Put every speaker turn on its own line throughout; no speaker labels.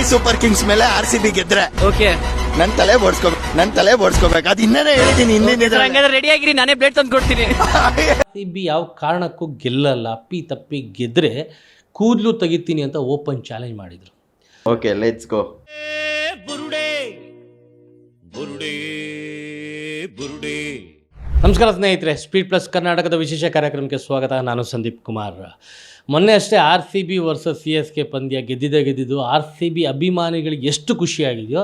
Super Kings ಮೇಲೆ RCB ಗೆದ್ರೆ
okay
ನನ್ ತಲೆ ಬೋಡ್ಸ್ಕೋಬೇಕು. ಅದು ಇನ್ನೇ ಹೇಳಿದೀನಿ
ಹಂಗಾದ್ರೆ ರೆಡಿ ಆಗಿರಿ, ನಾನೇ ಬ್ಲೇಡ್ ತಂದು ಕೊಡ್ತೀನಿ.
RCB ಯಾವ ಕಾರಣಕ್ಕೂ ಗೆಲ್ಲಲ್ಲ, ಅಪ್ಪಿ ತಪ್ಪಿ ಗೆದ್ರೆ ಕೂದಲು ತೆಗಿತೀನಿ ಅಂತ ಓಪನ್ ಚಾಲೆಂಜ್ ಮಾಡಿದ್ರು.
Okay, let's go.
ನಮಸ್ಕಾರ ಸ್ನೇಹಿತರೆ, ಸ್ಪೀಡ್ ಪ್ಲಸ್ ಕರ್ನಾಟಕದ ವಿಶೇಷ ಕಾರ್ಯಕ್ರಮಕ್ಕೆ ಸ್ವಾಗತ. ನಾನು ಸಂದೀಪ್ ಕುಮಾರ್. ಮೊನ್ನೆ ಅಷ್ಟೇ RCB ವರ್ಸಸ್ CSK ಪಂದ್ಯ ಗೆದ್ದಿದ್ದು RCB ಅಭಿಮಾನಿಗಳಿಗೆ ಎಷ್ಟು ಖುಷಿಯಾಗಿದೆಯೋ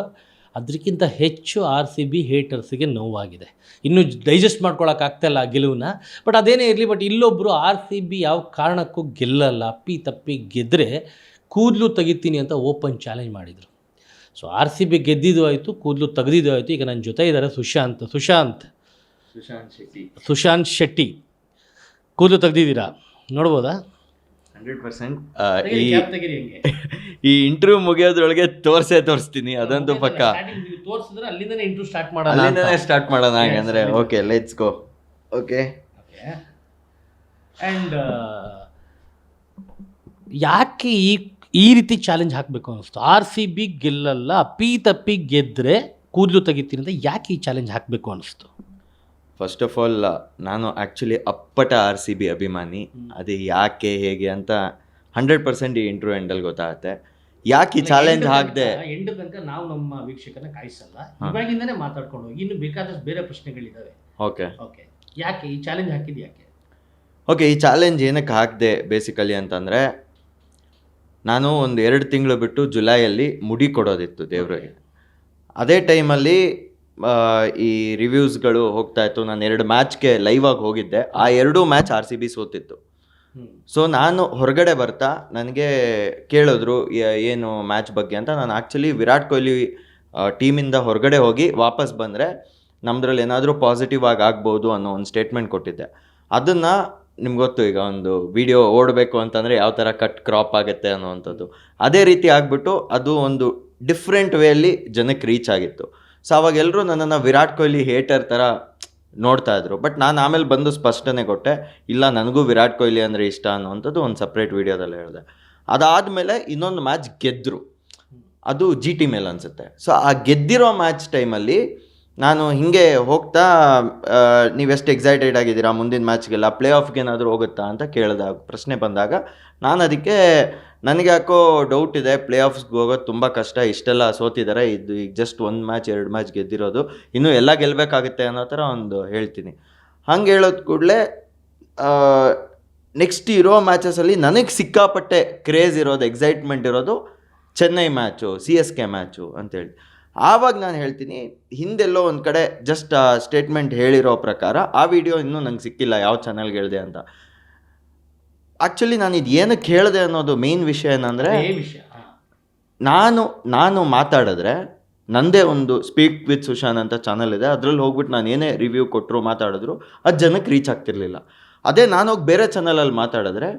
ಅದಕ್ಕಿಂತ ಹೆಚ್ಚು RCB ಹೇಟರ್ಸಿಗೆ ನೋವಾಗಿದೆ. ಇನ್ನೂ ಡೈಜೆಸ್ಟ್ ಮಾಡ್ಕೊಳಕ್ಕಾಗ್ತಾಯಿಲ್ಲ ಗೆಲುವನ್ನ. ಬಟ್ ಅದೇನೇ ಇರಲಿ, ಬಟ್ ಇಲ್ಲೊಬ್ಬರು RCB ಯಾವ ಕಾರಣಕ್ಕೂ ಗೆಲ್ಲಲ್ಲ, ಅಪ್ಪಿ ತಪ್ಪಿ ಗೆದ್ದರೆ ಕೂದಲು ತೆಗಿತೀನಿ ಅಂತ ಓಪನ್ ಚಾಲೆಂಜ್ ಮಾಡಿದರು. ಸೊ RCB ಗೆದ್ದಿದ್ದು ಆಯಿತು, ಕೂದಲು ತೆಗೆದಿದ್ದು ಆಯಿತು. ಈಗ ನನ್ನ ಜೊತೆ ಇದ್ದಾರೆ ಸುಶಾಂತ್ ಶೆಟ್ಟಿ. ಕೂದಲು ತೆಗ್ದಿದ್ದೀರಾ, ನೋಡ್ಬೋದಾ?
100%. ಈ ಇಂಟರ್ವ್ಯೂ ಮುಗಿಯೋದ್ರೊಳಗೆ ತೋರಿಸ್ತೀನಿ, ಅದಂತೂ ಪಕ್ಕ.
ತೋರಿಸಿದ್ರೆ ಅಲ್ಲಿಂದನೇ ಇಂಟರ್ವ್ಯೂ
ಸ್ಟಾರ್ಟ್ ಮಾಡೋಣ ಹಾಗಂದ್ರೆ. Okay, let's go. Okay,
and ಯಾಕೆ ಈ ರೀತಿ ಚಾಲೆಂಜ್ ಹಾಕಬೇಕು ಅನ್ನಿಸ್ತು? RCB ಗೆಲ್ಲಲ್ಲ, ಅಪ್ಪಿ ತಪ್ಪಿ ಗೆದ್ದರೆ ಕೂದಲು ತೆಗಿತೀನಿ ಅಂತ ಯಾಕೆ ಈ ಚಾಲೆಂಜ್ ಹಾಕಬೇಕು ಅನ್ನಿಸ್ತು?
ಫಸ್ಟ್ ಆಫ್ ಆಲ್, ನಾನು ಆ್ಯಕ್ಚುಲಿ ಅಪ್ಪಟ RCB ಅಭಿಮಾನಿ. ಅದು ಯಾಕೆ ಹೇಗೆ ಅಂತ 100% ಈ ಇಂಟರ್ವ್ಯೂ ಎಂಡಲ್ಲಿ ಗೊತ್ತಾಗುತ್ತೆ. ಯಾಕೆ ಈ ಚಾಲೆಂಜ್ ಹಾಕಿದೆ
ಎಂಡ್ ತನಕ ನಾವು ನಮ್ಮ ವೀಕ್ಷಕರನ್ನ ಕಾಯಿಸಲ್ಲ, ಇವಾಗಿಂದನೇ ಮಾತಾಡ್ಕೊಂಡು ಹೋಗಿ. ಇನ್ನು ಬೇಕಾದಷ್ಟು ಬೇರೆ ಪ್ರಶ್ನೆಗಳಿದ್ದಾವೆ.
ಓಕೆ,
ಯಾಕೆ ಈ ಚಾಲೆಂಜ್ ಹಾಕಿದ್ದು? ಯಾಕೆ
ಈ ಚಾಲೆಂಜ್ ಏನಕ್ಕೆ ಹಾಕಿದೆ ಬೇಸಿಕಲಿ ಅಂತಂದರೆ, ನಾನು ಒಂದು 2 ತಿಂಗಳು ಬಿಟ್ಟು ಜುಲೈಯಲ್ಲಿ ಮುಡಿ ಕೊಡೋದಿತ್ತು ದೇವ್ರಿಗೆ. ಅದೇ ಟೈಮಲ್ಲಿ ಈ ರಿವ್ಯೂಸ್ಗಳು ಹೋಗ್ತಾಯಿತ್ತು. ನಾನು 2 ಮ್ಯಾಚ್ಗೆ ಲೈವ್ ಆಗಿ ಹೋಗಿದ್ದೆ. ಆ 2 ಮ್ಯಾಚ್ RCB ಸೋತಿತ್ತು. ಸೊ ನಾನು ಹೊರಗಡೆ ಬರ್ತಾ ನನಗೆ ಕೇಳಿದ್ರು ಏನು ಮ್ಯಾಚ್ ಬಗ್ಗೆ ಅಂತ. ನಾನು ಆ್ಯಕ್ಚುಲಿ ವಿರಾಟ್ ಕೊಹ್ಲಿ ಟೀಮಿಂದ ಹೊರಗಡೆ ಹೋಗಿ ವಾಪಸ್ ಬಂದರೆ ನಮ್ಮದ್ರಲ್ಲಿ ಏನಾದರೂ ಪಾಸಿಟಿವ್ ಆಗಿ ಆಗ್ಬೋದು ಅನ್ನೋ ಒಂದು ಸ್ಟೇಟ್ಮೆಂಟ್ ಕೊಟ್ಟಿದ್ದೆ. ಅದನ್ನು ನಿಮ್ಗೆ ಗೊತ್ತು, ಈಗ ಒಂದು ವಿಡಿಯೋ ಓಡಬೇಕು ಅಂತಂದರೆ ಯಾವ ಥರ ಕ್ರಾಪ್ ಆಗುತ್ತೆ ಅನ್ನೋವಂಥದ್ದು. ಅದೇ ರೀತಿ ಆಗಿಬಿಟ್ಟು ಅದು ಒಂದು ಡಿಫ್ರೆಂಟ್ ವೇಯಲ್ಲಿ ಜನಕ್ಕೆ ರೀಚ್ ಆಗಿತ್ತು. ಸೊ ಅವಾಗ ಎಲ್ಲರೂ ನನ್ನನ್ನು ವಿರಾಟ್ ಕೊಹ್ಲಿ ಹೇಟರ್ ಥರ ನೋಡ್ತಾ ಇದ್ರು. ಬಟ್ ನಾನು ಆಮೇಲೆ ಬಂದು ಸ್ಪಷ್ಟನೆ ಕೊಟ್ಟೆ, ಇಲ್ಲ ನನಗೂ ವಿರಾಟ್ ಕೊಹ್ಲಿ ಅಂದರೆ ಇಷ್ಟ ಅನ್ನೋವಂಥದ್ದು ಒಂದು ಸಪ್ರೇಟ್ ವೀಡಿಯೋದಲ್ಲಿ ಹೇಳಿದೆ. ಅದಾದಮೇಲೆ ಇನ್ನೊಂದು ಮ್ಯಾಚ್ ಗೆದ್ದರು, ಅದು GT ಮೇಲೆ ಅನಿಸುತ್ತೆ. ಸೊ ಆ ಗೆದ್ದಿರೋ ಮ್ಯಾಚ್ ಟೈಮಲ್ಲಿ ನಾನು ಹೀಗೆ ಹೋಗ್ತಾ, ನೀವೆಷ್ಟು ಎಕ್ಸೈಟೆಡ್ ಆಗಿದ್ದೀರಾ ಮುಂದಿನ ಮ್ಯಾಚ್ಗೆಲ್ಲ, ಪ್ಲೇ ಆಫ್ಗೆ ಏನಾದರೂ ಹೋಗುತ್ತಾ ಅಂತ ಕೇಳಿದಾಗ ಪ್ರಶ್ನೆ ಬಂದಾಗ ನಾನು ನನಗೆ ಯಾಕೋ ಡೌಟ್ ಇದೆ, ಪ್ಲೇ ಆಫ್ಸ್ಗೆ ಹೋಗೋದು ತುಂಬ ಕಷ್ಟ, ಇಷ್ಟೆಲ್ಲ ಸೋತಿದ್ದಾರೆ, ಇದು ಈಗ ಜಸ್ಟ್ 1 ಮ್ಯಾಚ್ 2 ಮ್ಯಾಚ್ ಗೆದ್ದಿರೋದು, ಇನ್ನೂ ಎಲ್ಲ ಗೆಲ್ಲಬೇಕಾಗುತ್ತೆ ಅನ್ನೋ ಥರ ಒಂದು ಹೇಳ್ತೀನಿ. ಹಂಗೆ ಹೇಳೋದು ಕೂಡಲೇ ನೆಕ್ಸ್ಟ್ ಇರೋ ಮ್ಯಾಚಸಲ್ಲಿ ನನಗೆ ಸಿಕ್ಕಾಪಟ್ಟೆ ಕ್ರೇಜ್ ಇರೋದು, ಎಕ್ಸೈಟ್ಮೆಂಟ್ ಇರೋದು ಚೆನ್ನೈ ಮ್ಯಾಚು, CSK ಮ್ಯಾಚು ಅಂತೇಳಿ. ಆವಾಗ ನಾನು ಹೇಳ್ತೀನಿ, ಹಿಂದೆಲ್ಲೋ ಒಂದು ಕಡೆ ಜಸ್ಟ್ ಸ್ಟೇಟ್ಮೆಂಟ್ ಹೇಳಿರೋ ಪ್ರಕಾರ ಆ ವಿಡಿಯೋ ಇನ್ನೂ ನಂಗೆ ಸಿಕ್ಕಿಲ್ಲ ಯಾವ ಚಾನಲ್ಗೆ ಹೇಳಿದೆ ಅಂತ. ಆ್ಯಕ್ಚುಲಿ ನಾನು ಇದು ಏನಕ್ಕೆ ಹೇಳಿದೆ ಅನ್ನೋದು ಮೇನ್ ವಿಷಯ ಏನಂದರೆ, ನಾನು ಮಾತಾಡಿದ್ರೆ ನನ್ನದೇ ಒಂದು ಸ್ಪೀಕ್ ವಿತ್ ಸುಶಾಂತ್ ಅಂತ ಚಾನಲ್ ಇದೆ, ಅದರಲ್ಲಿ ಹೋಗ್ಬಿಟ್ಟು ನಾನು ಏನೇ ರಿವ್ಯೂ ಕೊಟ್ಟರು ಮಾತಾಡಿದ್ರು ಅದು ಜನಕ್ಕೆ ರೀಚ್ ಆಗ್ತಿರ್ಲಿಲ್ಲ. ಅದೇ ನಾನು ಹೋಗಿ ಬೇರೆ ಚಾನಲಲ್ಲಿ ಮಾತಾಡಿದ್ರೆ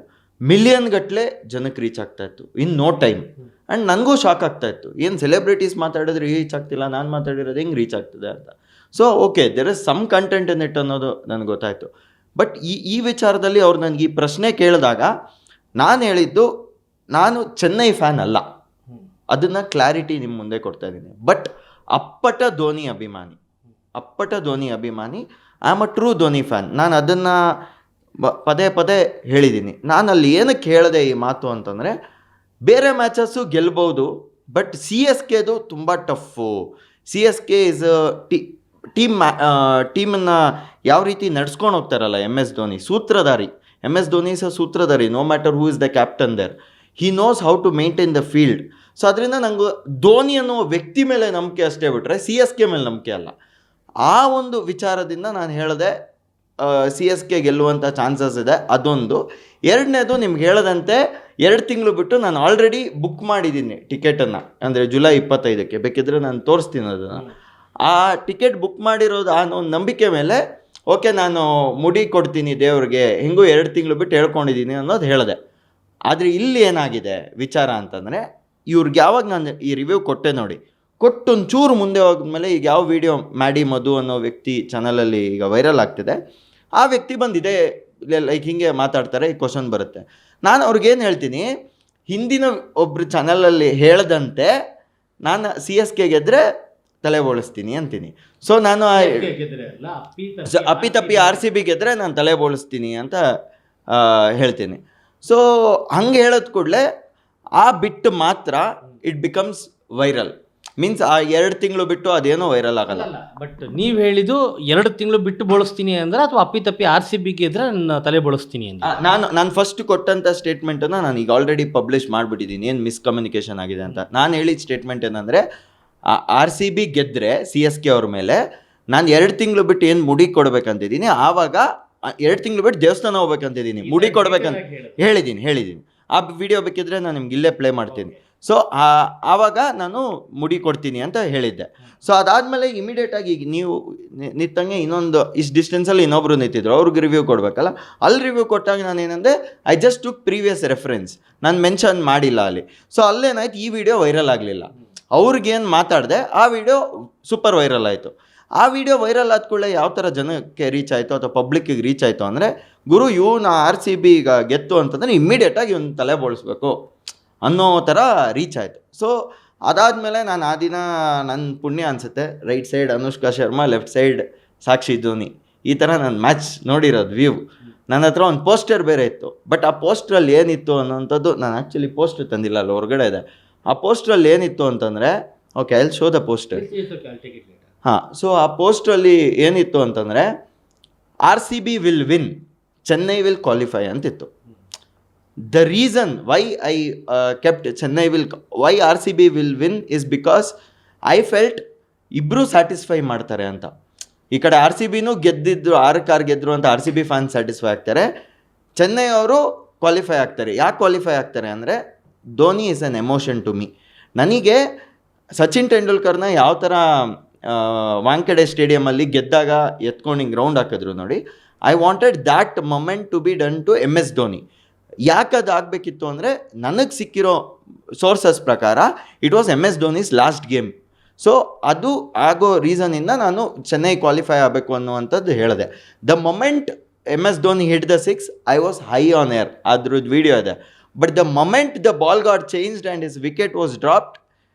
ಮಿಲಿಯನ್ ಗಟ್ಟಲೆ ಜನಕ್ಕೆ ರೀಚ್ ಆಗ್ತಾಯಿತ್ತು ಇನ್ ನೋ ಟೈಮ್. ಆ್ಯಂಡ್ ನನಗೂ ಶಾಕ್ ಆಗ್ತಾಯಿತ್ತು, ಏನು ಸೆಲೆಬ್ರಿಟೀಸ್ ಮಾತಾಡಿದ್ರೆ ರೀಚ್ ಆಗ್ತಿಲ್ಲ, ನಾನು ಮಾತಾಡಿರೋದು ಹೆಂಗೆ ರೀಚ್ ಆಗ್ತದೆ ಅಂತ. So okay, there is some content in it ಅನ್ನೋದು ನನಗೆ ಗೊತ್ತಾಯಿತು. ಬಟ್ ಈ ವಿಚಾರದಲ್ಲಿ ಅವ್ರು ನನಗೆ ಈ ಪ್ರಶ್ನೆ ಕೇಳಿದಾಗ ನಾನು ಹೇಳಿದ್ದು, ನಾನು ಚೆನ್ನೈ ಫ್ಯಾನ್ ಅಲ್ಲ, ಅದನ್ನು ಕ್ಲಾರಿಟಿ ನಿಮ್ಮ ಮುಂದೆ ಕೊಡ್ತಾ ಇದ್ದೀನಿ. ಬಟ್ ಅಪ್ಪಟ ಧೋನಿ ಅಭಿಮಾನಿ, I am a true Dhoni fan. ನಾನು ಅದನ್ನು ಪದೇ ಹೇಳಿದ್ದೀನಿ. ನಾನು ಅಲ್ಲಿ ಏನಕ್ಕೆ ಹೇಳಿದೆ ಈ ಮಾತು ಅಂತಂದರೆ, ಬೇರೆ ಮ್ಯಾಚಸ್ಸು ಗೆಲ್ಬೋದು, ಬಟ್ CSKದು ತುಂಬ ಟಫು. CSK ಇಸ್ ಟೀಮನ್ನು ಯಾವ ರೀತಿ ನಡ್ಸ್ಕೊಂಡು ಹೋಗ್ತಾರಲ್ಲ, MS ಧೋನಿ ಸೂತ್ರಧಾರಿ. MS ಧೋನಿ ಇಸ್ ಅ ಸೂತ್ರಧಾರಿ, no matter who is the captain there, he knows how to maintain the field. So ಅದರಿಂದ ನಂಗೆ ಧೋನಿ ಅನ್ನೋ ವ್ಯಕ್ತಿ ಮೇಲೆ ನಂಬಿಕೆ ಅಷ್ಟೇ ಬಿಟ್ಟರೆ CSK ಮೇಲೆ ನಂಬಿಕೆ ಅಲ್ಲ. ಆ ಒಂದು ವಿಚಾರದಿಂದ ನಾನು ಹೇಳಿದೆ CSK ಗೆಲ್ಲುವಂಥ ಚಾನ್ಸಸ್ ಇದೆ. ಅದೊಂದು. ಎರಡನೇದು, ನಿಮ್ಗೆ ಹೇಳದಂತೆ 2 ತಿಂಗಳು ಬಿಟ್ಟು ನಾನು ಆಲ್ರೆಡಿ ಬುಕ್ ಮಾಡಿದ್ದೀನಿ ಟಿಕೆಟನ್ನು, ಅಂದರೆ ಜುಲೈ 25ಕ್ಕೆ. ಬೇಕಿದ್ರೆ ನಾನು ತೋರಿಸ್ತೀನಿ ಅದನ್ನು. ಆ ಟಿಕೆಟ್ ಬುಕ್ ಮಾಡಿರೋದು ಅನ್ನೋ ನಂಬಿಕೆ ಮೇಲೆ, ಓಕೆ ನಾನು ಮುಡಿ ಕೊಡ್ತೀನಿ ದೇವ್ರಿಗೆ, ಹೆಂಗೂ 2 ತಿಂಗಳು ಬಿಟ್ಟು ಹೇಳ್ಕೊಂಡಿದ್ದೀನಿ ಅನ್ನೋದು ಹೇಳಿದೆ. ಆದರೆ ಇಲ್ಲಿ ಏನಾಗಿದೆ ವಿಚಾರ ಅಂತಂದರೆ, ಇವ್ರಿಗೆ ಯಾವಾಗ ನಾನು ಈ ರಿವ್ಯೂ ಕೊಟ್ಟೆ ನೋಡಿ, ಕೊಟ್ಟು ಒಂಚೂರು ಮುಂದೆ ಹೋದ್ಮೇಲೆ ಈಗ ಯಾವ ವಿಡಿಯೋ ಮ್ಯಾಡಿ ಮಧು ಅನ್ನೋ ವ್ಯಕ್ತಿ ಚಾನಲಲ್ಲಿ ಈಗ ವೈರಲ್ ಆಗ್ತಿದೆ, ಆ ವ್ಯಕ್ತಿ ಬಂದಿದೆ ಲೈಕ್ ಹಿಂಗೆ ಮಾತಾಡ್ತಾರೆ, ಈ ಕ್ವಶನ್ ಬರುತ್ತೆ. ನಾನು ಅವ್ರಿಗೇನು ಹೇಳ್ತೀನಿ, ಹಿಂದಿನ ಒಬ್ರು ಚಾನಲಲ್ಲಿ ಹೇಳ್ದಂತೆ ನಾನು CSK ಗೆದ್ರೆ ತಲೆ ಬೋಳಿಸ್ತೀನಿ ಅಂತೀನಿ. ಸೊ ನಾನು ಅಪ್ಪಿತಪ್ಪಿ RCB ಗೆದ್ರೆ ನಾನು ತಲೆ ಬೋಳಿಸ್ತೀನಿ ಅಂತ ಹೇಳ್ತೀನಿ. ಸೊ ಹಂಗೆ ಹೇಳೋದ್ ಕೂಡಲೇ ಆ ಬಿಟ್ಟು ಮಾತ್ರ ಇಟ್ ಬಿಕಮ್ಸ್ ವೈರಲ್. ಮೀನ್ಸ್ ಆ 2 ತಿಂಗಳು ಬಿಟ್ಟು ಅದೇನೋ ವೈರಲ್ ಆಗಲ್ಲ.
ಬಟ್ ನೀವು ಹೇಳಿದ್ದು 2 ತಿಂಗಳು ಬಿಟ್ಟು ಬೋಳಿಸ್ತೀನಿ ಅಂದ್ರೆ ಅಥವಾ ಅಪ್ಪಿತಪ್ಪಿ RCB ಗೆದ್ರೆ ನನ್ನ ತಲೆ ಬೋಳಿಸ್ತೀನಿ ಅಂದ್ರೆ?
ನಾನು ಫಸ್ಟ್ ಕೊಟ್ಟಂಥ ಸ್ಟೇಟ್ಮೆಂಟನ್ನು ನಾನು ಈಗ ಆಲ್ರೆಡಿ ಪಬ್ಲಿಷ್ ಮಾಡಿಬಿಟ್ಟಿದ್ದೀನಿ, ಏನು ಮಿಸ್ಕಮ್ಯುನಿಕೇಶನ್ ಆಗಿದೆ ಅಂತ. ನಾನು ಹೇಳಿದ ಸ್ಟೇಟ್ಮೆಂಟ್ ಏನಂದರೆ RCB ಗೆದ್ದರೆ CSK ಅವ್ರ ಮೇಲೆ ನಾನು 2 ತಿಂಗಳು ಬಿಟ್ಟು ಏನು ಮುಡಿ ಕೊಡ್ಬೇಕಂತಿದ್ದೀನಿ, ಆವಾಗ 2 ತಿಂಗಳು ಬಿಟ್ಟು ದೇವಸ್ಥಾನ ಹೋಗ್ಬೇಕಂತಿದ್ದೀನಿ, ಮುಡಿ ಕೊಡ್ಬೇಕಂತ ಹೇಳಿದ್ದೀನಿ. ಆ ವಿಡಿಯೋ ಬೇಕಿದ್ರೆ ನಾನು ನಿಮ್ಗೆ ಇಲ್ಲೇ ಪ್ಲೇ ಮಾಡ್ತೀನಿ. ಸೊ ಆವಾಗ ನಾನು ಮುಡಿ ಕೊಡ್ತೀನಿ ಅಂತ ಹೇಳಿದ್ದೆ. ಸೊ ಅದಾದಮೇಲೆ ಇಮಿಡಿಯೇಟಾಗಿ ಈಗ ನೀವು ನಿಂತಂಗೆ ಇನ್ನೊಂದು ಇಷ್ಟು ಡಿಸ್ಟೆನ್ಸಲ್ಲಿ ಇನ್ನೊಬ್ರು ನಿಂತಿದ್ರು, ಅವ್ರಿಗೆ ರಿವ್ಯೂ ಕೊಡಬೇಕಲ್ಲ. ಅಲ್ಲಿ ರಿವ್ಯೂ ಕೊಟ್ಟಾಗ ನಾನು ಏನಂದರೆ I just took previous reference, ನಾನು ಮೆನ್ಷನ್ ಮಾಡಿಲ್ಲ ಅಲ್ಲಿ. ಸೊ ಅಲ್ಲೇನಾಯ್ತು, ಈ ವಿಡಿಯೋ ವೈರಲ್ ಆಗಲಿಲ್ಲ. ಅವ್ರಿಗೇನು ಮಾತಾಡಿದೆ ಆ ವಿಡಿಯೋ ಸೂಪರ್ ವೈರಲ್ ಆಯಿತು. ಆ ವಿಡಿಯೋ ವೈರಲ್ ಆದ ಕೂಡಲೇ ಯಾವ ಥರ ಜನಕ್ಕೆ ರೀಚ್ ಆಯಿತು ಅಥವಾ ಪಬ್ಲಿಕ್ಕಿಗೆ ರೀಚ್ ಆಯಿತು ಅಂದರೆ, ಗುರು ಇವನು RCB ಈಗ ಗೆತ್ತು ಅಂತಂದರೆ ಇಮ್ಮಿಡಿಯೇಟಾಗಿ ಇವನು ತಲೆ ಬೋಳಿಸ್ಬೇಕು ಅನ್ನೋ ಥರ ರೀಚ್ ಆಯಿತು. ಸೊ ಅದಾದಮೇಲೆ ನಾನು ಆ ದಿನ ನನ್ನ ಪುಣ್ಯ ಅನಿಸುತ್ತೆ, right side Anushka Sharma, left side Sakshi Dhoni, ಈ ಥರ ನಾನು ಮ್ಯಾಚ್ ನೋಡಿರೋದು ವ್ಯೂ. ನನ್ನ ಹತ್ರ ಒಂದು ಪೋಸ್ಟರ್ ಬೇರೆ ಇತ್ತು. ಬಟ್ ಆ ಪೋಸ್ಟ್ರಲ್ಲಿ ಏನಿತ್ತು ಅನ್ನೋಂಥದ್ದು, ನಾನು ಆ್ಯಕ್ಚುಲಿ ಪೋಸ್ಟರ್ ತಂದಿಲ್ಲ, ಅಲ್ಲಿ ಹೊರಗಡೆ ಇದೆ. ಆ ಪೋಸ್ಟ್ರಲ್ಲಿ ಏನಿತ್ತು ಅಂತಂದರೆ, okay I will show the poster. ಹಾಂ, ಸೊ ಆ ಪೋಸ್ಟ್ರಲ್ಲಿ ಏನಿತ್ತು ಅಂತಂದರೆ RCB will win, Chennai will qualify ಅಂತಿತ್ತು. The reason why I kept Chennai why RCB will win is because I felt ಇಬ್ಬರೂ ಸ್ಯಾಟಿಸ್ಫೈ ಮಾಡ್ತಾರೆ ಅಂತ. ಈ ಕಡೆ RCBನೂ ಗೆದ್ದಿದ್ರು, 6 ಗೆದ್ದರು ಅಂತ RCB ಫ್ಯಾನ್ಸ್ ಸ್ಯಾಟಿಸ್ಫೈ ಆಗ್ತಾರೆ, ಚೆನ್ನೈ ಅವರು ಕ್ವಾಲಿಫೈ ಆಗ್ತಾರೆ. ಯಾಕೆ ಕ್ವಾಲಿಫೈ ಆಗ್ತಾರೆ ಅಂದರೆ Dhoni is an emotion to me. ನನಗೆ ಸಚಿನ್ ತೆಂಡೂಲ್ಕರ್ನ ಯಾವ ಥರ ವಾಂಖೆಡೆ ಸ್ಟೇಡಿಯಮಲ್ಲಿ ಗೆದ್ದಾಗ ಎತ್ಕೊಂಡು ಹಿಂಗೆ ರೌಂಡ್ ಹಾಕಿದ್ರು ನೋಡಿ, I wanted that moment to be done to MS Dhoni. ಯಾಕೆ ಅದು ಆಗಬೇಕಿತ್ತು ಅಂದರೆ, ನನಗೆ ಸಿಕ್ಕಿರೋ ಸೋರ್ಸಸ್ ಪ್ರಕಾರ it was MS Dhoni's last game. So ಅದು ಆಗೋ ರೀಸನಿಂದ ನಾನು ಚೆನ್ನೈ ಕ್ವಾಲಿಫೈ ಆಗಬೇಕು ಅನ್ನುವಂಥದ್ದು ಹೇಳಿದೆ. The moment MS Dhoni hit the 6, I was high on air, ಅದ್ರದ್ದು ವಿಡಿಯೋ ಇದೆ. But the moment the ball got changed and his wicket was dropped,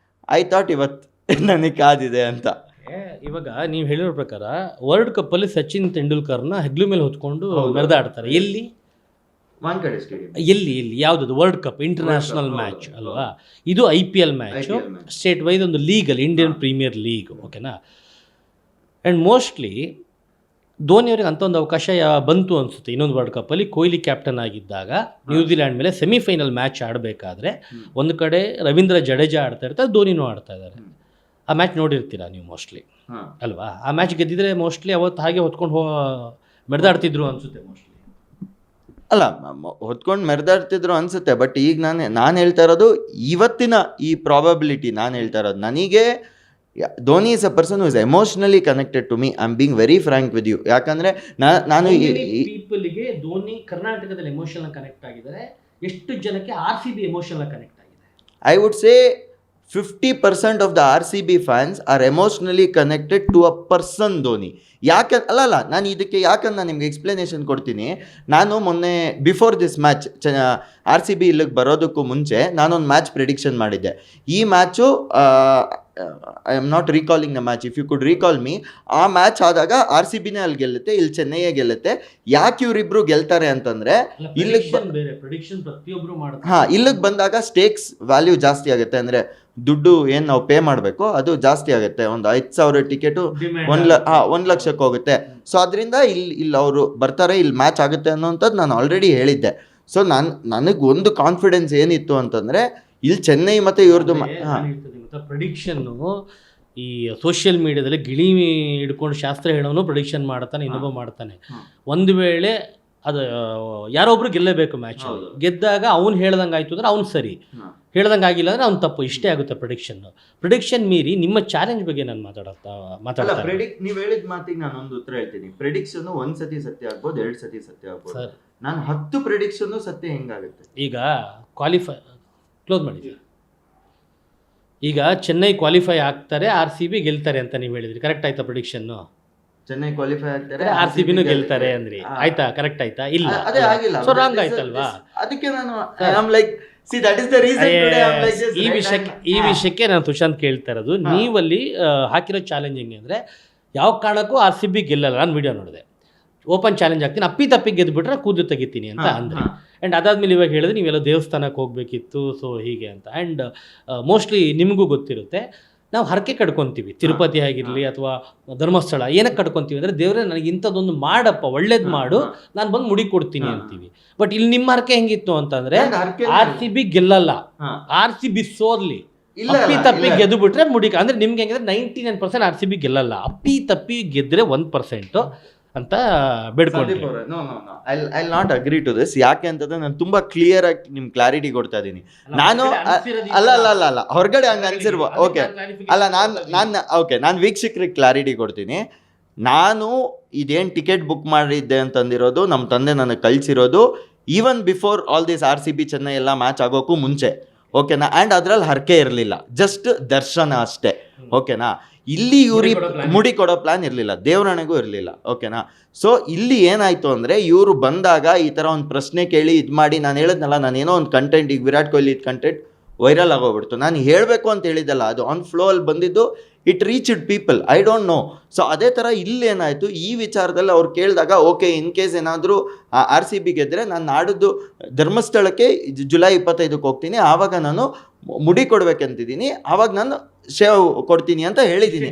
I thought ಇವತ್ತು ನನಗೆ ಕಾದಿದೆ ಅಂತ.
ಇವಾಗ ನೀವು ಹೇಳಿರೋ ಪ್ರಕಾರ ವರ್ಲ್ಡ್ ಕಪ್ಪಲ್ಲಿ ಸಚಿನ್ ತೆಂಡೂಲ್ಕರ್ನ ಹೆಗ್ಲು ಮೇಲೆ ಹೊತ್ಕೊಂಡು ಮೆರೆದಾಡ್ತಾರೆ. ಎಲ್ಲಿ?
ವಾಂಖೆಡೆ ಸ್ಟೇಡಿಯಂ.
ಎಲ್ಲಿ ಯಾವುದದು ವರ್ಲ್ಡ್ ಕಪ್ ಇಂಟರ್ನ್ಯಾಷನಲ್ ಮ್ಯಾಚ್ ಅಲ್ವಾ? ಇದು IPL ಮ್ಯಾಚು, ಸ್ಟೇಟ್ ವೈಸ್ ಒಂದು ಲೀಗಲ್ ಇಂಡಿಯನ್ ಪ್ರೀಮಿಯರ್ ಲೀಗ್, ಓಕೆನಾ? ಆ್ಯಂಡ್ ಮೋಸ್ಟ್ಲಿ ಧೋನಿಯವ್ರಿಗೆ ಅಂಥ ಒಂದು ಅವಕಾಶ ಬಂತು ಅನಿಸುತ್ತೆ. ಇನ್ನೊಂದು ವರ್ಲ್ಡ್ ಕಪ್ಪಲ್ಲಿ ಕೊಹ್ಲಿ ಕ್ಯಾಪ್ಟನ್ ಆಗಿದ್ದಾಗ ನ್ಯೂಜಿಲ್ಯಾಂಡ್ ಮೇಲೆ ಸೆಮಿಫೈನಲ್ ಮ್ಯಾಚ್ ಆಡಬೇಕಾದ್ರೆ ಒಂದು ಕಡೆ ರವೀಂದ್ರ ಜಡೇಜಾ ಆಡ್ತಾ ಇರ್ತಾರೆ, ಧೋನಿನೂ ಆಡ್ತಾ ಇದ್ದಾರೆ. ಆ ಮ್ಯಾಚ್ ನೋಡಿರ್ತೀರಾ ನೀವು ಮೋಸ್ಟ್ಲಿ ಅಲ್ವಾ? ಆ ಮ್ಯಾಚ್ ಗೆದ್ದಿದ್ರೆ ಮೋಸ್ಟ್ಲಿ ಅವತ್ತು ಹಾಗೆ ಹೊತ್ಕೊಂಡು ಮೆರೆದಾಡ್ತಿದ್ರು ಅನಿಸುತ್ತೆ ಮೋಸ್ಟ್ಲಿ.
ಅಲ್ಲ, ಹೊತ್ಕೊಂಡು ಮೆರೆದಾಡ್ತಿದ್ರು ಅನಿಸುತ್ತೆ. ಬಟ್ ಈಗ ನಾನು ಹೇಳ್ತಾ ಇರೋದು ಇವತ್ತಿನ ಈ ಪ್ರಾಬಬಿಲಿಟಿ ನಾನು ಹೇಳ್ತಾ ಇರೋದು. ನನಗೆ Dhoni is a person who is emotionally connected to me. I am being very frank with you. ಯಾಕಂದರೆ ನಾನು
ಪೀಪಲ್ಗೆ ಧೋನಿ ಕರ್ನಾಟಕದಲ್ಲಿ ಎಮೋಷನಲ್ ಕನೆಕ್ಟ್ ಆಗಿದ್ದಾರೆ. ಎಷ್ಟು ಜನಕ್ಕೆ RCB ಎಮೋಷನಲ್ ಕನೆಕ್ಟ್ ಆಗಿದೆ?
I would say 50% of the RCB fans are emotionally connected to a person Dhoni. ಅಲ್ಲ ನಾನು ಇದಕ್ಕೆ ಯಾಕಂದ್ರೆ ನಾನು ನಿಮ್ಗೆ ಎಕ್ಸ್ಪ್ಲನೇಷನ್ ಕೊಡ್ತೀನಿ. ನಾನು ಮೊನ್ನೆ ಬಿಫೋರ್ ದಿಸ್ ಮ್ಯಾಚ್ RCB ಇಲ್ಲಿಗೆ ಬರೋದಕ್ಕೂ ಮುಂಚೆ ನಾನೊಂದು ಮ್ಯಾಚ್ ಪ್ರಿಡಿಕ್ಷನ್ ಮಾಡಿದ್ದೆ. ಈ match I am not recalling the match, if you could recall me. ಆ ಮ್ಯಾಚ್ ಆದಾಗ RCBನೇ ಅಲ್ಲಿ ಗೆಲ್ಲುತ್ತೆ, ಇಲ್ಲಿ ಚೆನ್ನೈಯೇ ಗೆಲ್ಲುತ್ತೆ. ಯಾಕೆ ಇವರಿಬ್ರು ಗೆಲ್ತಾರೆ ಅಂತಂದರೆ ಇಲ್ಲಿಗೆ ಬಂದಾಗ ಸ್ಟೇಕ್ಸ್ ವ್ಯಾಲ್ಯೂ ಜಾಸ್ತಿ ಆಗುತ್ತೆ. ಅಂದರೆ ದುಡ್ಡು ಏನು ನಾವು ಪೇ ಮಾಡಬೇಕು ಅದು ಜಾಸ್ತಿ ಆಗುತ್ತೆ. ಒಂದು 5,000 ಟಿಕೆಟು 1 ಲಕ್ಷಕ್ಕೆ ಹೋಗುತ್ತೆ. ಸೊ ಅದರಿಂದ ಇಲ್ಲಿ ಅವರು ಬರ್ತಾರೆ, ಇಲ್ಲಿ ಮ್ಯಾಚ್ ಆಗುತ್ತೆ ಅನ್ನೋಂಥದ್ದು ನಾನು ಆಲ್ರೆಡಿ ಹೇಳಿದ್ದೆ. ಸೊ ನನಗೆ ಒಂದು ಕಾನ್ಫಿಡೆನ್ಸ್ ಏನಿತ್ತು ಅಂತಂದರೆ ಇಲ್ಲಿ ಚೆನ್ನೈ ಮತ್ತು ಇವ್ರದ್ದು
ಪ್ರೆಡಿಕ್ಷನ್ನು ಈ ಸೋಷಿಯಲ್ ಮೀಡಿಯಾದಲ್ಲಿ ಗಿಳಿ ಹಿಡ್ಕೊಂಡು ಶಾಸ್ತ್ರ ಹೇಳೋನು ಪ್ರೆಡಿಕ್ಷನ್ ಮಾಡ್ತಾನೆ, ಇನ್ನೊಬ್ಬ ಮಾಡ್ತಾನೆ. ಒಂದು ವೇಳೆ ಅದು ಯಾರೊಬ್ರು ಗೆಲ್ಲಬೇಕು ಮ್ಯಾಚ್, ಗೆದ್ದಾಗ ಅವ್ನು ಹೇಳ್ದಂಗೆ ಆಯಿತು ಅಂದರೆ ಅವ್ನು ಸರಿ, ಹೇಳ್ದಂಗೆ ಆಗಿಲ್ಲ ಅಂದರೆ ಅವ್ನು ತಪ್ಪು. ಇಷ್ಟೇ ಆಗುತ್ತೆ ಪ್ರಿಡಿಕ್ಷನ್ ಮೀರಿ ನಿಮ್ಮ ಚಾಲೆಂಜ್ ಬಗ್ಗೆ ನಾನು ಮಾತಾಡ್ತಾ
ನೀವು ಹೇಳಿದ ಮಾತಿಗೆ ನಾನು ಒಂದು ಉತ್ತರ ಹೇಳ್ತೀನಿ. ಪ್ರಿಡಿಕ್ಷನ್ 1 ಸತಿ ಸತ್ಯ ಆಗ್ಬೋದು, 2 ಸತಿ ಸತ್ಯ ಆಗ್ಬೋದು. ಸರ್ ನಾನು 10 ಪ್ರಿಡಿಕ್ಷನ್ ಸತ್ಯ ಹೆಂಗಾಗುತ್ತೆ?
ಈಗ ಕ್ಲೋಸ್ ಮಾಡಿದ್ದೀವಿ. ಈಗ ಚೆನ್ನೈ ಕ್ವಾಲಿಫೈ ಆಗ್ತಾರೆ, RCB ಗೆಲ್ತಾರೆ ಅಂತ ನೀವು ಹೇಳಿದ್ರಿ, ಕರೆಕ್ಟ್ ಆಯ್ತಾ? ಪ್ರಿಡಿಕ್ಷನ್ನು
ಚೆನ್ನೈ ಕ್ವಾಲಿಫೈ ಆಗ್ತಾರೆ,
RCBನೂ ಗೆಲ್ತಾರೆ ಅಂದ್ರಿ, ಆಯ್ತಾ? ಕರೆಕ್ಟ್ ಆಯ್ತಾ? ಇಲ್ಲ,
ಅದೇ ಆಗಿಲ್ಲ.
ಸೊ ರಾಂಗ್ ಆಯ್ತಲ್ವಾ?
ಅದಕ್ಕೆ ನಾನು I am like See, that is the reason today I'm like this.
ಈ ವಿಷಯಕ್ಕೆ ನಾನು ತುಷಾಂತ್ ಕೇಳ್ತಾ ಇರೋದು, ನೀವಲ್ಲಿ ಹಾಕಿರೋ ಚಾಲೆಂಜ್ ಹೆಂಗೆ ಅಂದರೆ, ಯಾವ ಕಾರಣಕ್ಕೂ RCB ಗೆಲ್ಲಲ್ಲ. ನಾನು ವಿಡಿಯೋ ನೋಡಿದೆ, ಓಪನ್ ಚಾಲೆಂಜ್ ಆಗ್ತೀನಿ, ಅಪ್ಪಿ ಗೆದ್ದುಬಿಟ್ರೆ ಕೂದಲು ತೆಗಿತೀನಿ ಅಂತ ಅಂದರೆ. ಆ್ಯಂಡ್ ಅದಾದ್ಮೇಲೆ ಇವಾಗ ಹೇಳಿದ್ರೆ ನೀವೆಲ್ಲ ದೇವಸ್ಥಾನಕ್ಕೆ ಹೋಗಬೇಕಿತ್ತು, ಸೊ ಹೀಗೆ ಅಂತ. ಆ್ಯಂಡ್ ಮೋಸ್ಟ್ಲಿ ನಿಮಗೂ ಗೊತ್ತಿರುತ್ತೆ, ನಾವು ಹರಕೆ ಕಟ್ಕೊತೀವಿ, ತಿರುಪತಿ ಆಗಿರಲಿ ಅಥವಾ ಧರ್ಮಸ್ಥಳ. ಏನಕ್ಕೆ ಕಟ್ಕೊತೀವಿ ಅಂದರೆ, ದೇವರೇ ನನಗೆ ಇಂಥದ್ದೊಂದು ಮಾಡಪ್ಪ, ಒಳ್ಳೇದು ಮಾಡು, ನಾನು ಬಂದು ಮುಡಿ ಕೊಡ್ತೀನಿ ಅಂತೀವಿ. ಬಟ್ ಇಲ್ಲಿ ನಿಮ್ಮ ಹರಕೆ ಹೆಂಗಿತ್ತು ಅಂತಂದರೆ, RCB ಗೆಲ್ಲಲ್ಲ, RCB ಸೋರ್ಲಿ, ಅಪ್ಪಿ ತಪ್ಪಿ ಗೆದ್ದು ಬಿಟ್ರೆ ಮುಡಿ. ಅಂದರೆ ನಿಮ್ಗೆ ಹೆಂಗಿದ್ರೆ 99% RCB ಗೆಲ್ಲಲ್ಲ, ಅಪ್ಪಿ ತಪ್ಪಿ ಗೆದ್ದರೆ 1% ಅಂತ ಬೇಡ್ಕೊಂಡಿದ್ದೀವಿ.
I not agree to this. ಯಾಕೆ ಅಂತಂದ್ರೆ ನಾನು ತುಂಬಾ ಕ್ಲಿಯರ್ ಆಗಿ ನಿಮ್ಗೆ ಕ್ಲಾರಿಟಿ ಕೊಡ್ತಾ ಇದ್ದೀನಿ. ನಾನು ಅಲ್ಲ ಹೊರಗಡೆ ಹಂಗೆ ಅನ್ಸಿರ್ಬೋದು. ಓಕೆ, ಅಲ್ಲ ನಾನು ವೀಕ್ಷಕರಿಗೆ ಕ್ಲಾರಿಟಿ ಕೊಡ್ತೀನಿ. ನಾನು ಇದೇನು ಟಿಕೆಟ್ ಬುಕ್ ಮಾಡಿದ್ದೆ ಅಂತಂದಿರೋದು ನಮ್ಮ ತಂದೆ ನನಗೆ ಕಳಿಸಿರೋದು even before all this RCB Chennai ಎಲ್ಲ ಮ್ಯಾಚ್ ಆಗೋಕ್ಕೂ ಮುಂಚೆ. ಓಕೆನಾ? ಆ್ಯಂಡ್ ಅದ್ರಲ್ಲಿ ಹರಕೆ ಇರಲಿಲ್ಲ, ಜಸ್ಟ್ ದರ್ಶನ ಅಷ್ಟೇ. ಓಕೆನಾ? ಇಲ್ಲಿ ಇವ್ರಿಗೆ ಮುಡಿ ಕೊಡೋ ಪ್ಲಾನ್ ಇರಲಿಲ್ಲ, ದೇವರಣೆಗೂ ಇರಲಿಲ್ಲ. ಓಕೆನಾ? ಸೊ ಇಲ್ಲಿ ಏನಾಯಿತು ಅಂದರೆ, ಇವರು ಬಂದಾಗ ಈ ಥರ ಒಂದು ಪ್ರಶ್ನೆ ಕೇಳಿ ಇದು ಮಾಡಿ, ನಾನು ಹೇಳಿದ್ನಲ್ಲ, ನಾನೇನೋ ಒಂದು ಕಂಟೆಂಟ್, ಈಗ ವಿರಾಟ್ ಕೊಹ್ಲಿ ಕಂಟೆಂಟ್ ವೈರಲ್ ಆಗೋಗ್ಬಿಡ್ತು. ನಾನು ಹೇಳಬೇಕು ಅಂತ ಹೇಳಿದ್ದಲ್ಲ, ಅದು ಆನ್ ಫ್ಲೋ ಅಲ್ಲಿ ಬಂದಿದ್ದು, it reached people, I don't know. So ಅದೇ ಥರ ಇಲ್ಲೇನಾಯಿತು, ಈ ವಿಚಾರದಲ್ಲಿ ಅವ್ರು ಕೇಳಿದಾಗ, ಓಕೆ ಇನ್ ಕೇಸ್ ಏನಾದರೂ RCB ಗೆದ್ದರೆ ನಾನು ನಾಡಿದ್ದು ಧರ್ಮಸ್ಥಳಕ್ಕೆ ಜುಲೈ 25ಕ್ಕೆ ಹೋಗ್ತೀನಿ, ಆವಾಗ ನಾನು ಮುಡಿ ಕೊಡ್ಬೇಕಂತಿದ್ದೀನಿ, ಆವಾಗ ನಾನು ಶೇವ್ ಕೊಡ್ತೀನಿ ಅಂತ ಹೇಳಿದ್ದೀನಿ.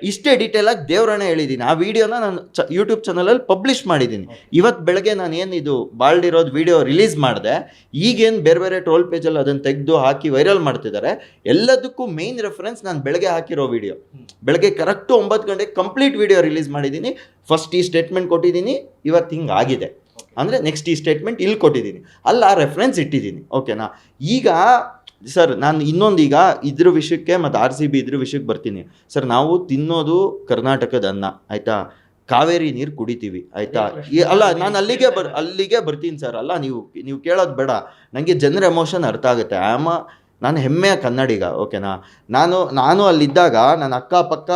ಇಷ್ಟೇ ಡೀಟೇಲ್ ಆಗಿ ದೇವರನ್ನೇ ಹೇಳಿದ್ದೀನಿ. ಆ ವಿಡಿಯೋನ ನಾನು ಯೂಟ್ಯೂಬ್ ಚಾನಲಲ್ಲಿ ಪಬ್ಲಿಷ್ ಮಾಡಿದ್ದೀನಿ. ಇವತ್ತು ಬೆಳಗ್ಗೆ ನಾನು ಏನು ಇದು ಬಾಲ್ಡಿರೋದು ವಿಡಿಯೋ ರಿಲೀಸ್ ಮಾಡಿದೆ, ಈಗೇನು ಬೇರೆ ಬೇರೆ ಟ್ರೋಲ್ ಪೇಜಲ್ಲಿ ಅದನ್ನು ತೆಗೆದು ಹಾಕಿ ವೈರಲ್ ಮಾಡ್ತಿದ್ದಾರೆ, ಎಲ್ಲದಕ್ಕೂ ಮೇನ್ ರೆಫರೆನ್ಸ್ ನಾನು ಬೆಳಗ್ಗೆ ಹಾಕಿರೋ ವಿಡಿಯೋ. ಬೆಳಗ್ಗೆ ಕರೆಕ್ಟು 9 ಗಂಟೆಗೆ ಕಂಪ್ಲೀಟ್ ವಿಡಿಯೋ ರಿಲೀಸ್ ಮಾಡಿದ್ದೀನಿ. ಫಸ್ಟ್ ಈ ಸ್ಟೇಟ್ಮೆಂಟ್ ಕೊಟ್ಟಿದ್ದೀನಿ, ಇವತ್ತು ಹಿಂಗೆ ಆಗಿದೆ ಅಂದರೆ ನೆಕ್ಸ್ಟ್ ಈ ಸ್ಟೇಟ್ಮೆಂಟ್ ಇಲ್ಲಿ ಕೊಟ್ಟಿದ್ದೀನಿ, ಅಲ್ಲ ರೆಫರೆನ್ಸ್ ಇಟ್ಟಿದ್ದೀನಿ. ಓಕೆನಾ? ಈಗ ಸರ್ ನಾನು ಇನ್ನೊಂದು ಈಗ ಇದ್ರ ವಿಷಯಕ್ಕೆ ಮತ್ತು RCB ಇದ್ರ ವಿಷಯಕ್ಕೆ ಬರ್ತೀನಿ. ಸರ್ ನಾವು ತಿನ್ನೋದು ಕರ್ನಾಟಕದ ಅನ್ನ, ಆಯಿತಾ? ಕಾವೇರಿ ನೀರು ಕುಡಿತೀವಿ, ಆಯಿತಾ? ಅಲ್ಲ ನಾನು ಅಲ್ಲಿಗೆ ಬರ್ತೀನಿ ಸರ್. ಅಲ್ಲ ನೀವು ಕೇಳೋದು ಬೇಡ, ನನಗೆ ಜನರ ಎಮೋಷನ್ ಅರ್ಥ ಆಗುತ್ತೆ. ನಾನು ಹೆಮ್ಮೆಯ ಕನ್ನಡಿಗ. ಓಕೆನಾ? ನಾನು ಅಲ್ಲಿದ್ದಾಗ ನನ್ನ ಅಕ್ಕಪಕ್ಕ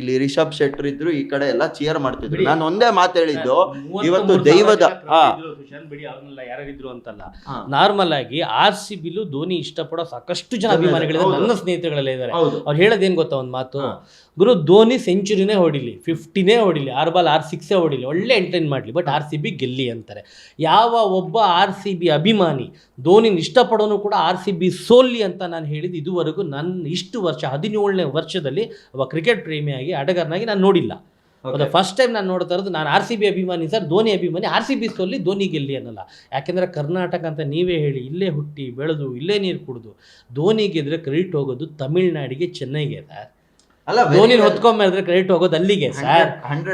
ಇಲ್ಲಿ ರಿಷಬ್ ಶೆಟ್ಟರ್ ಇದ್ರು, ಈ ಕಡೆ ಎಲ್ಲ ಚಿಯರ್ ಮಾಡ್ತಿದ್ರು. ನಾನು ಒಂದೇ ಮಾತು ಹೇಳಿದ್ದು, ಇವತ್ತು ದೈವದ
ಯಾರಿದ್ರು ಅಂತಲ್ಲ, ನಾರ್ಮಲ್ ಆಗಿ RCBಲು ಧೋನಿ ಇಷ್ಟಪಡೋ ಸಾಕಷ್ಟು ಜನ ಅಭಿಮಾನಿಗಳಿದ್ದಾರೆ, ನನ್ನ ಸ್ನೇಹಿತರಲ್ಲೇ ಇದ್ದಾರೆ. ಅವ್ರು ಹೇಳೋದೇನು ಗೊತ್ತಾ ಒಂದು ಮಾತು, ಗುರು ಧೋನಿ ಸೆಂಚುರಿನೇ ಹೊಡಿಲಿ, 50ನೇ ಹೊಡಿಲಿ, 6 ಬಾಲ್ 6 ಹೊಡಿಲಿ, ಒಳ್ಳೆ ಎಂಟರ್ಟೈನ್ ಮಾಡಲಿ, ಬಟ್ RCB ಗೆಲ್ಲಿ ಅಂತಾರೆ. ಯಾವ ಒಬ್ಬ RCB ಅಭಿಮಾನಿ ಧೋನಿನ ಇಷ್ಟಪಡೋನು ಕೂಡ RCB ಸೋಲ್ಲಿ ಅಂತ ನಾನು ಹೇಳಿದ್ದು ಇದುವರೆಗೂ ನನ್ನ ಇಷ್ಟು ವರ್ಷ 17ನೇ ವರ್ಷದಲ್ಲಿ ಒಬ್ಬ ಕ್ರಿಕೆಟ್ ಪ್ರೇಮಿಯಾಗಿ ಆಟಗಾರನಾಗಿ ನಾನು ನೋಡಿಲ್ಲ. ಫಸ್ಟ್ ಟೈಮ್ ನಾನು ನೋಡ್ತಾ ಇರೋದು, ನಾನು RCB ಅಭಿಮಾನಿ ಸರ್, ಧೋನಿ ಅಭಿಮಾನಿ, RCB ಸೋಲ್ಲಿ ಧೋನಿ ಗೆಲ್ಲಿ ಅನ್ನಲ್ಲ. ಯಾಕೆಂದರೆ ಕರ್ನಾಟಕ ಅಂತ ನೀವೇ ಹೇಳಿ, ಇಲ್ಲೇ ಹುಟ್ಟಿ ಬೆಳೆದು ಇಲ್ಲೇ ನೀರು ಕುಡಿದು ಧೋನಿ ಗೆದ್ರೆ ಕ್ರೆಡಿಟ್ ಹೋಗೋದು ತಮಿಳ್ನಾಡಿಗೆ, ಚೆನ್ನೈಗೆ ಸರ್.
ಅಲ್ಲ,
ಧೋನಿ ಹೊತ್ಕೊಂಡ್ರೆ ಕ್ರೆಡಿಟ್ ಹೋಗೋದು ಅಲ್ಲಿಗೆ ಸರ್,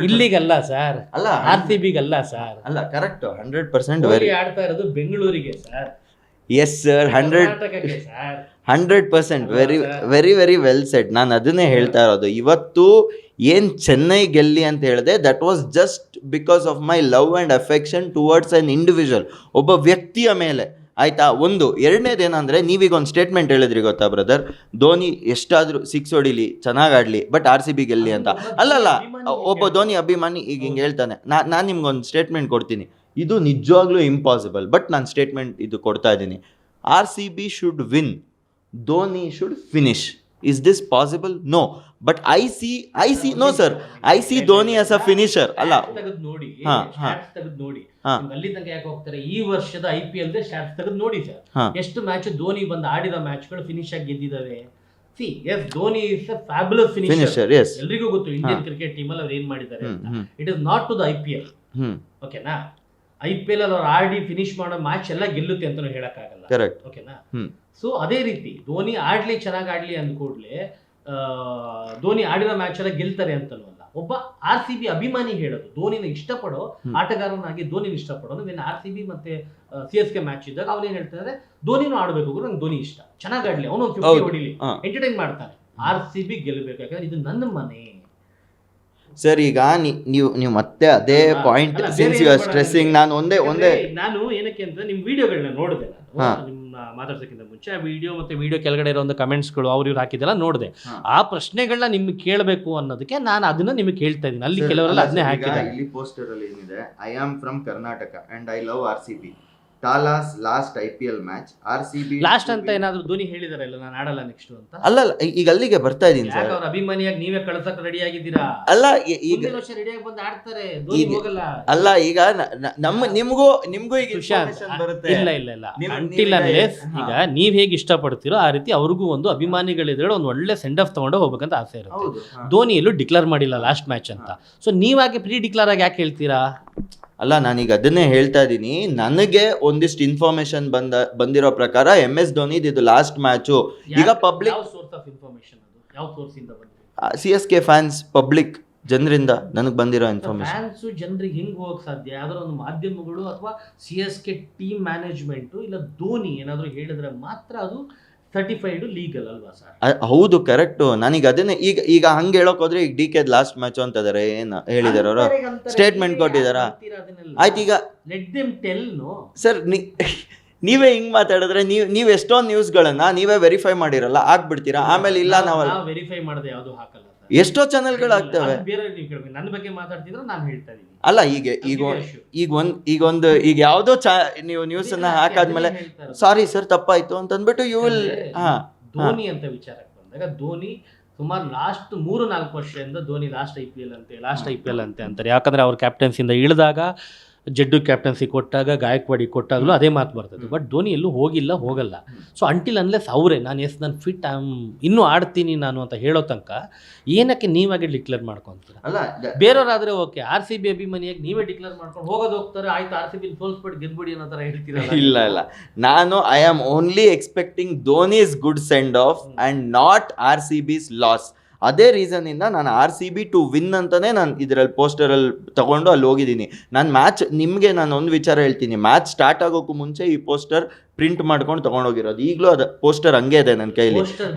ಇಲ್ಲಿಗಲ್ಲ ಸರ್, ಅಲ್ಲ RCBಗಲ್ಲ ಸರ್.
ಅಲ್ಲ ಕರೆಕ್ಟ್, 100%
ಆಡ್ತಾ ಇರೋದು ಬೆಂಗಳೂರಿಗೆ sir.
Yes sir, 100% very very well shed. ನಾನು ಅದನ್ನೇ ಹೇಳ್ತಾ ಇರೋದು. ಇವತ್ತು ಏನು ಚೆನ್ನೈ ಗೆಲ್ಲಿ ಅಂತ ಹೇಳಿದೆ, that was just because of my love and affection towards on individual, ಒಬ್ಬ ವ್ಯಕ್ತಿಯ ಮೇಲೆ, ಆಯಿತಾ? ಒಂದು. ಎರಡನೇದೇನಂದರೆ, ನೀವೀಗ ಒಂದು ಸ್ಟೇಟ್ಮೆಂಟ್ ಹೇಳಿದ್ರಿ ಗೊತ್ತಾ ಬ್ರದರ್, ಧೋನಿ ಎಷ್ಟಾದರೂ 6 ಹೊಡಿಲಿ, ಚೆನ್ನಾಗಿ ಆಡಲಿ, ಬಟ್ RCB ಗೆಲ್ಲಿ ಅಂತ. ಅಲ್ಲಲ್ಲ, ಒಬ್ಬ ಧೋನಿ ಅಭಿಮಾನಿ ಈಗ ಹಿಂಗೆ ಹೇಳ್ತಾನೆ. ನಾನು ನಿಮ್ಗೊಂದು ಸ್ಟೇಟ್ಮೆಂಟ್ ಕೊಡ್ತೀನಿ, ಇದು ನಿಜವಾಗ್ಲೂ ಇಂಪಾಸಿಬಲ್, ಬಟ್ ನಾನು ಸ್ಟೇಟ್ಮೆಂಟ್ ಇದು ಕೊಡ್ತಾ ಇದ್ದೀನಿ. RCB should win, Dhoni should finish. Is this possible? No. But I see no sir. I see Dhoni as a finisher. ಅಲ್ಲ
ತೆಗೆದು ನೋಡಿ, ತೆಗೆದು ನೋಡಿ, ಅಲ್ಲಿ ತನಕ ಯಾಕೆ ಹೋಗ್ತಾರೆ? ಈ ವರ್ಷದ IPL ಸ್ಟಾಟ್ಸ್ ತೆಗೆದು ನೋಡಿ ಸರ್, ಎಷ್ಟು ಮ್ಯಾಚ್ ಧೋನಿ ಬಂದು ಆಡಿದ ಮ್ಯಾಚ್ಗಳು ಫಿನಿಶ್ ಆಗಿ ಗೆದ್ದಿದ್ದಾವೆ. C S, Dhoni is a fabulous finisher. ಎಲ್ರಿಗೂ ಗೊತ್ತು ಇಂಡಿಯನ್ ಕ್ರಿಕೆಟ್ ಟೀಮ್ ಅಲ್ಲಿ ಅವ್ರು ಏನ್ ಮಾಡಿದ್ದಾರೆ ಅಂತ. It is not to the IPL. ಓಕೆನಾ? IPL ಅಲ್ಲಿ ಅವ್ರು ಆಡಿ ಫಿನಿಶ್ ಮಾಡೋ ಮ್ಯಾಚ್ ಎಲ್ಲ ಗೆಲ್ಲುತ್ತೆ ಅಂತ ಹೇಳಕ್ಕಾಗಲ್ಲ.
ಕರೆಕ್ಟ್.
ಓಕೆನಾ? ಸೊ ಅದೇ ರೀತಿ ಧೋನಿ ಆಡ್ಲಿ, ಚೆನ್ನಾಗಿ ಆಡ್ಲಿ ಅಂದ ಕೂಡಲೇ ಧೋನಿ ಆಡಿರೋ ಮ್ಯಾಚ್ ಎಲ್ಲ ಗೆಲ್ತಾರೆ ಅಂತನೂ ಅಲ್ಲ. ಒಬ್ಬ RCB ಅಭಿಮಾನಿ ಹೇಳೋದು, ಧೋನಿನ ಇಷ್ಟಪಡೋ ಆಟಗಾರನಾಗಿ ಧೋನಿನ ಇಷ್ಟಪಡೋನು. RCB ಮತ್ತೆ CSK ಮ್ಯಾಚ್ ಇದ್ದಾಗ ಅವನೇನ್ ಹೇಳ್ತಾರೆ, ಧೋನಿನೂ ಆಡಬೇಕು, ನಂಗೆ ಧೋನಿ ಇಷ್ಟ, ಚೆನ್ನಾಗಿ ಆಡ್ಲಿ, ಅವನು 50 ಹೊಡಿಲಿ, ಎಂಟರ್ಟೈನ್ ಮಾಡ್ತಾನೆ. RCB ಗೆಲ್ಲಬೇಕು, ಯಾಕಂದ್ರೆ ಇದು ನನ್ನ ಮನೆ.
ಸರ್ ಈಗ ನೀವು ಮತ್ತೆ ಅದೇ point since you are stressing, ನಾನು
ಏನಕ್ಕೆ ಅಂತ ನಿಮ್ಮ ವಿಡಿಯೋಗಳನ್ನ ನೋಡಿದೆ. ನಿಮ್ಮ ಮಾತಾಡ್ಸೋಕ್ಕಿಂತ ಮುಂಚೆ ಆ ವಿಡಿಯೋ ಮತ್ತೆ ವಿಡಿಯೋ ಕೆಳಗಡೆ ಇರೋ ಒಂದು ಕಮೆಂಟ್ಸ್ಗಳು ಅವ್ರು ಹಾಕಿದ್ದೆಲ್ಲ ನೋಡಿದೆ. ಆ ಪ್ರಶ್ನೆಗಳನ್ನ ನಿಮ್ಗೆ ಕೇಳಬೇಕು ಅನ್ನೋದಕ್ಕೆ ನಾನು ಅದನ್ನ ನಿಮಗೆ ಕೇಳ್ತಾ ಇದ್ದೀನಿ. ಅಲ್ಲಿ ಕೆಲವರೆಲ್ಲ ಅದನ್ನೇ ಹಾಕಿದ್ದಾರೆ.
ಇಲ್ಲಿ ಪೋಸ್ಟರ್ ಅಲ್ಲಿ ಏನಿದೆ, I am from Karnataka and I love RCB. ತಾಲಾಸ್ last IPL match RCB
lost ಅಂತ ಏನಾದ್ರು ಧೋನಿ ಹೇಳಿದಾರೆ ಇಲ್ಲ ನಾನು ಆಡಲ್ಲ ನೆಕ್ಸ್ಟ್ ಅಂತ?
ಅಲ್ಲ ಈಗ ಅಲ್ಲಿಗೆ ಬರ್ತಾ ಇದೀನಿ ಸರ್.
ಅವ್ರ ಅಭಿಮಾನಿಯಾಗಿ ನೀವೇ ಕಳ್ಸಕ್ ರೆಡಿ ಆಗಿದ್ದೀರಾ?
ಅಲ್ಲ ಈಗ
ವರ್ಷ ರೆಡಿಯಾಗಿ ಬಂದು ಆಡ್ತಾರೆ, ಧೋನಿ ಹೋಗಲ್ಲ.
ಅಲ್ಲ ಈಗ ನಿಮ್ಗೂ ಈಗ
ಸುಶಾಂತ್
ಬರುತ್ತೆ.
ಇಲ್ಲ ಅಂಟಿಲ್ ಅನ್ಲೆಸ್ ಈಗ ನೀವ್ ಹೇಗೆ ಇಷ್ಟಪಡ್ತೀರೋ ಆ ರೀತಿ ಅವ್ರಿಗೂ ಒಂದು ಅಭಿಮಾನಿಗಳಿದ್ರೆ ಒಂದು ಒಳ್ಳೆ ಸೆಂಡ್ ಆಫ್ ತಗೊಂಡು ಹೋಗ್ಬೇಕಂತ ಆಸೆ ಇರುತ್ತೆ. ಧೋನಿ ಎಲ್ಲೂ ಡಿಕ್ಲೇರ್ ಮಾಡಿಲ್ಲ ಲಾಸ್ಟ್ ಮ್ಯಾಚ್ ಅಂತ. ಸೊ ನೀವಾಗೆ ಪ್ರೀ ಡಿಕ್ಲೇರ್ ಆಗಿ ಯಾಕೆ ಹೇಳ್ತೀರಾ?
ಅಲ್ಲ ನಾನೀಗ ಅದನ್ನೇ ಹೇಳ್ತಾ ಇದ್ದೀನಿ. ನನಗೆ ಒಂದಿಷ್ಟು ಇನ್ಫಾರ್ಮೇಶನ್ ಬಂದಿರೋ ಪ್ರಕಾರ MS ಧೋನಿದ್ ಇದು ಲಾಸ್ಟ್ ಮ್ಯಾಚು. ಈಗ ಪಬ್ಲಿಕ್ CSK ಫ್ಯಾನ್ಸ್ ಪಬ್ಲಿಕ್ ಜನರಿಂದ ನನಗೆ ಬಂದಿರೋ ಇನ್ಫಾರ್ಮೇಶನ್.
ಫ್ಯಾನ್ಸು ಜನರಿಗೆ ಹೆಂಗ್ ಹೋಗಕ್ ಸಾಧ್ಯ? ಯಾವ್ದಾರ ಒಂದು ಮಾಧ್ಯಮಗಳು ಅಥವಾ CSK ಟೀಮ್ ಮ್ಯಾನೇಜ್ಮೆಂಟ್ ಇಲ್ಲ ಧೋನಿ ಏನಾದ್ರು ಹೇಳಿದ್ರೆ ಮಾತ್ರ ಅದು ಸರ್ಟಿಫೈಡ್ ಲೀಗಲ್ ಅಲ್ವಾ ಸರ್?
ಹೌದು, ಕರೆಕ್ಟು. ನನಗೆ ಅದನ್ನೇ ಈಗ ಹಂಗೆ ಹೇಳೋಕೆ ಹೋದ್ರೆ ಈಗ DK ಲಾಸ್ಟ್ ಮ್ಯಾಚ್ ಅಂತಿದ್ದಾರೆ. ಏನು ಹೇಳಿದಾರ ಅವರು? ಸ್ಟೇಟ್ಮೆಂಟ್ ಕೊಟ್ಟಿದಾರ. ಆಯ್ತು, ಈಗ
let them tell. No
sir, ನೀವೇ ಹಿಂಗ್ ಮಾತಾಡಿದ್ರೆ ನೀವು ಎಷ್ಟೊಂದು ನ್ಯೂಸ್ಗಳನ್ನ ನೀವೇ ವೆರಿಫೈ ಮಾಡಿರಲ್ಲ, ಹಾಕ್ಬಿಡ್ತೀರಾ. ಆಮೇಲೆ ಇಲ್ಲ ನಾವು
ವೆರಿಫೈ ಮಾಡದೆ ಯಾವುದು ಹಾಕಲ್ಲ.
ಎಷ್ಟೋ ಚಾನೆಲ್ಗಳು ಆಗ್ತವೆ.
ಬೇರೆ ನೀವು ಕೇಳಬೇಕು, ನನ್ನ ಬಗ್ಗೆ ಮಾತಾಡ್ತಿದ್ರೆ ನಾನು ಹೇಳ್ತಾ ಇದೀನಿ.
ಅಲ್ಲ ಈಗ ಯಾವ್ದೋ ನೀವು ನ್ಯೂಸ್ ಅನ್ನ ಹಾಕಾದ್ಮೇಲೆ ಸಾರಿ ಸರ್ ತಪ್ಪಾಯ್ತು ಅಂತ ಅಂದ್ಬಿಟ್ಟು ಯು ವಿಲ್.
ಧೋನಿ ಅಂತ ವಿಚಾರಕ್ಕೆ ಬಂದಾಗ ಧೋನಿ ಸುಮಾರು ಲಾಸ್ಟ್ 3-4 ವರ್ಷದಿಂದ ಧೋನಿ ಲಾಸ್ಟ್ IPL ಅಂತಾರೆ. ಯಾಕಂದ್ರೆ ಅವ್ರ ಕ್ಯಾಪ್ಟನ್ಸಿಯಿಂದ ಇಳಿದಾಗ, ಜಡ್ಡು ಕ್ಯಾಪ್ಟನ್ಸಿ ಕೊಟ್ಟಾಗ, ಗಾಯಕ್ವಾಡಿ ಕೊಟ್ಟಾಗಲೂ ಅದೇ ಮಾತು ಬರ್ತದೆ. ಬಟ್ ಧೋನಿ ಎಲ್ಲೂ ಹೋಗಲ್ಲ. ಸೊ ಅಂಟಿಲ್ ಅನ್ಲೆಸ್ ಅವರೇ ನಾನು ಫಿಟ್ ಇನ್ನೂ ಆಡ್ತೀನಿ ನಾನು ಅಂತ ಹೇಳೋ ತನಕ ಏನಕ್ಕೆ ನೀವಾಗೆ ಡಿಕ್ಲೇರ್ ಮಾಡ್ಕೊಂತೀರ? ಬೇರೆಯವರಾದ್ರೆ ಓಕೆ, RCB ಅಭಿಮಾನಿಯಾಗಿ ನೀವೇ ಡಿಕ್ಲೇರ್ ಮಾಡ್ಕೊಂಡು ಹೋಗ್ತಾರೆ. ಆಯ್ತು, RCB ಸೋಲ್ಸ್ಬಿಟ್ಟು ಗೆದ್ಬಿಡಿ ಅನ್ನೋ ಥರ ಹೇಳ್ತೀರ.
ಇಲ್ಲ ನಾನು I am only expecting Dhoni's good send off and not RCB's loss. ಅದೇ ರೀಸನ್ ಇಂದ ನಾನು RCB ಟು ವಿನ್ ಅಂತಾನೆ ನಾನು ಇದರಲ್ಲಿ ಪೋಸ್ಟರಲ್ಲಿ ತಗೊಂಡು ಅಲ್ಲಿ ಹೋಗಿದ್ದೀನಿ. ನಾನು ಮ್ಯಾಚ್ ನಿಮಗೆ ನಾನು ಒಂದು ವಿಚಾರ ಹೇಳ್ತೀನಿ. ಮ್ಯಾಚ್ ಸ್ಟಾರ್ಟ್ ಆಗೋಕ್ಕೂ ಮುಂಚೆ ಈ ಪೋಸ್ಟರ್ ಪ್ರಿಂಟ್ ಮಾಡ್ಕೊಂಡು ತಗೊಂಡೋಗಿರೋದು. ಈಗಲೂ ಅದು ಪೋಸ್ಟರ್ ಹಂಗೆ ಇದೆ ನನ್ನ ಕೈಲಿ.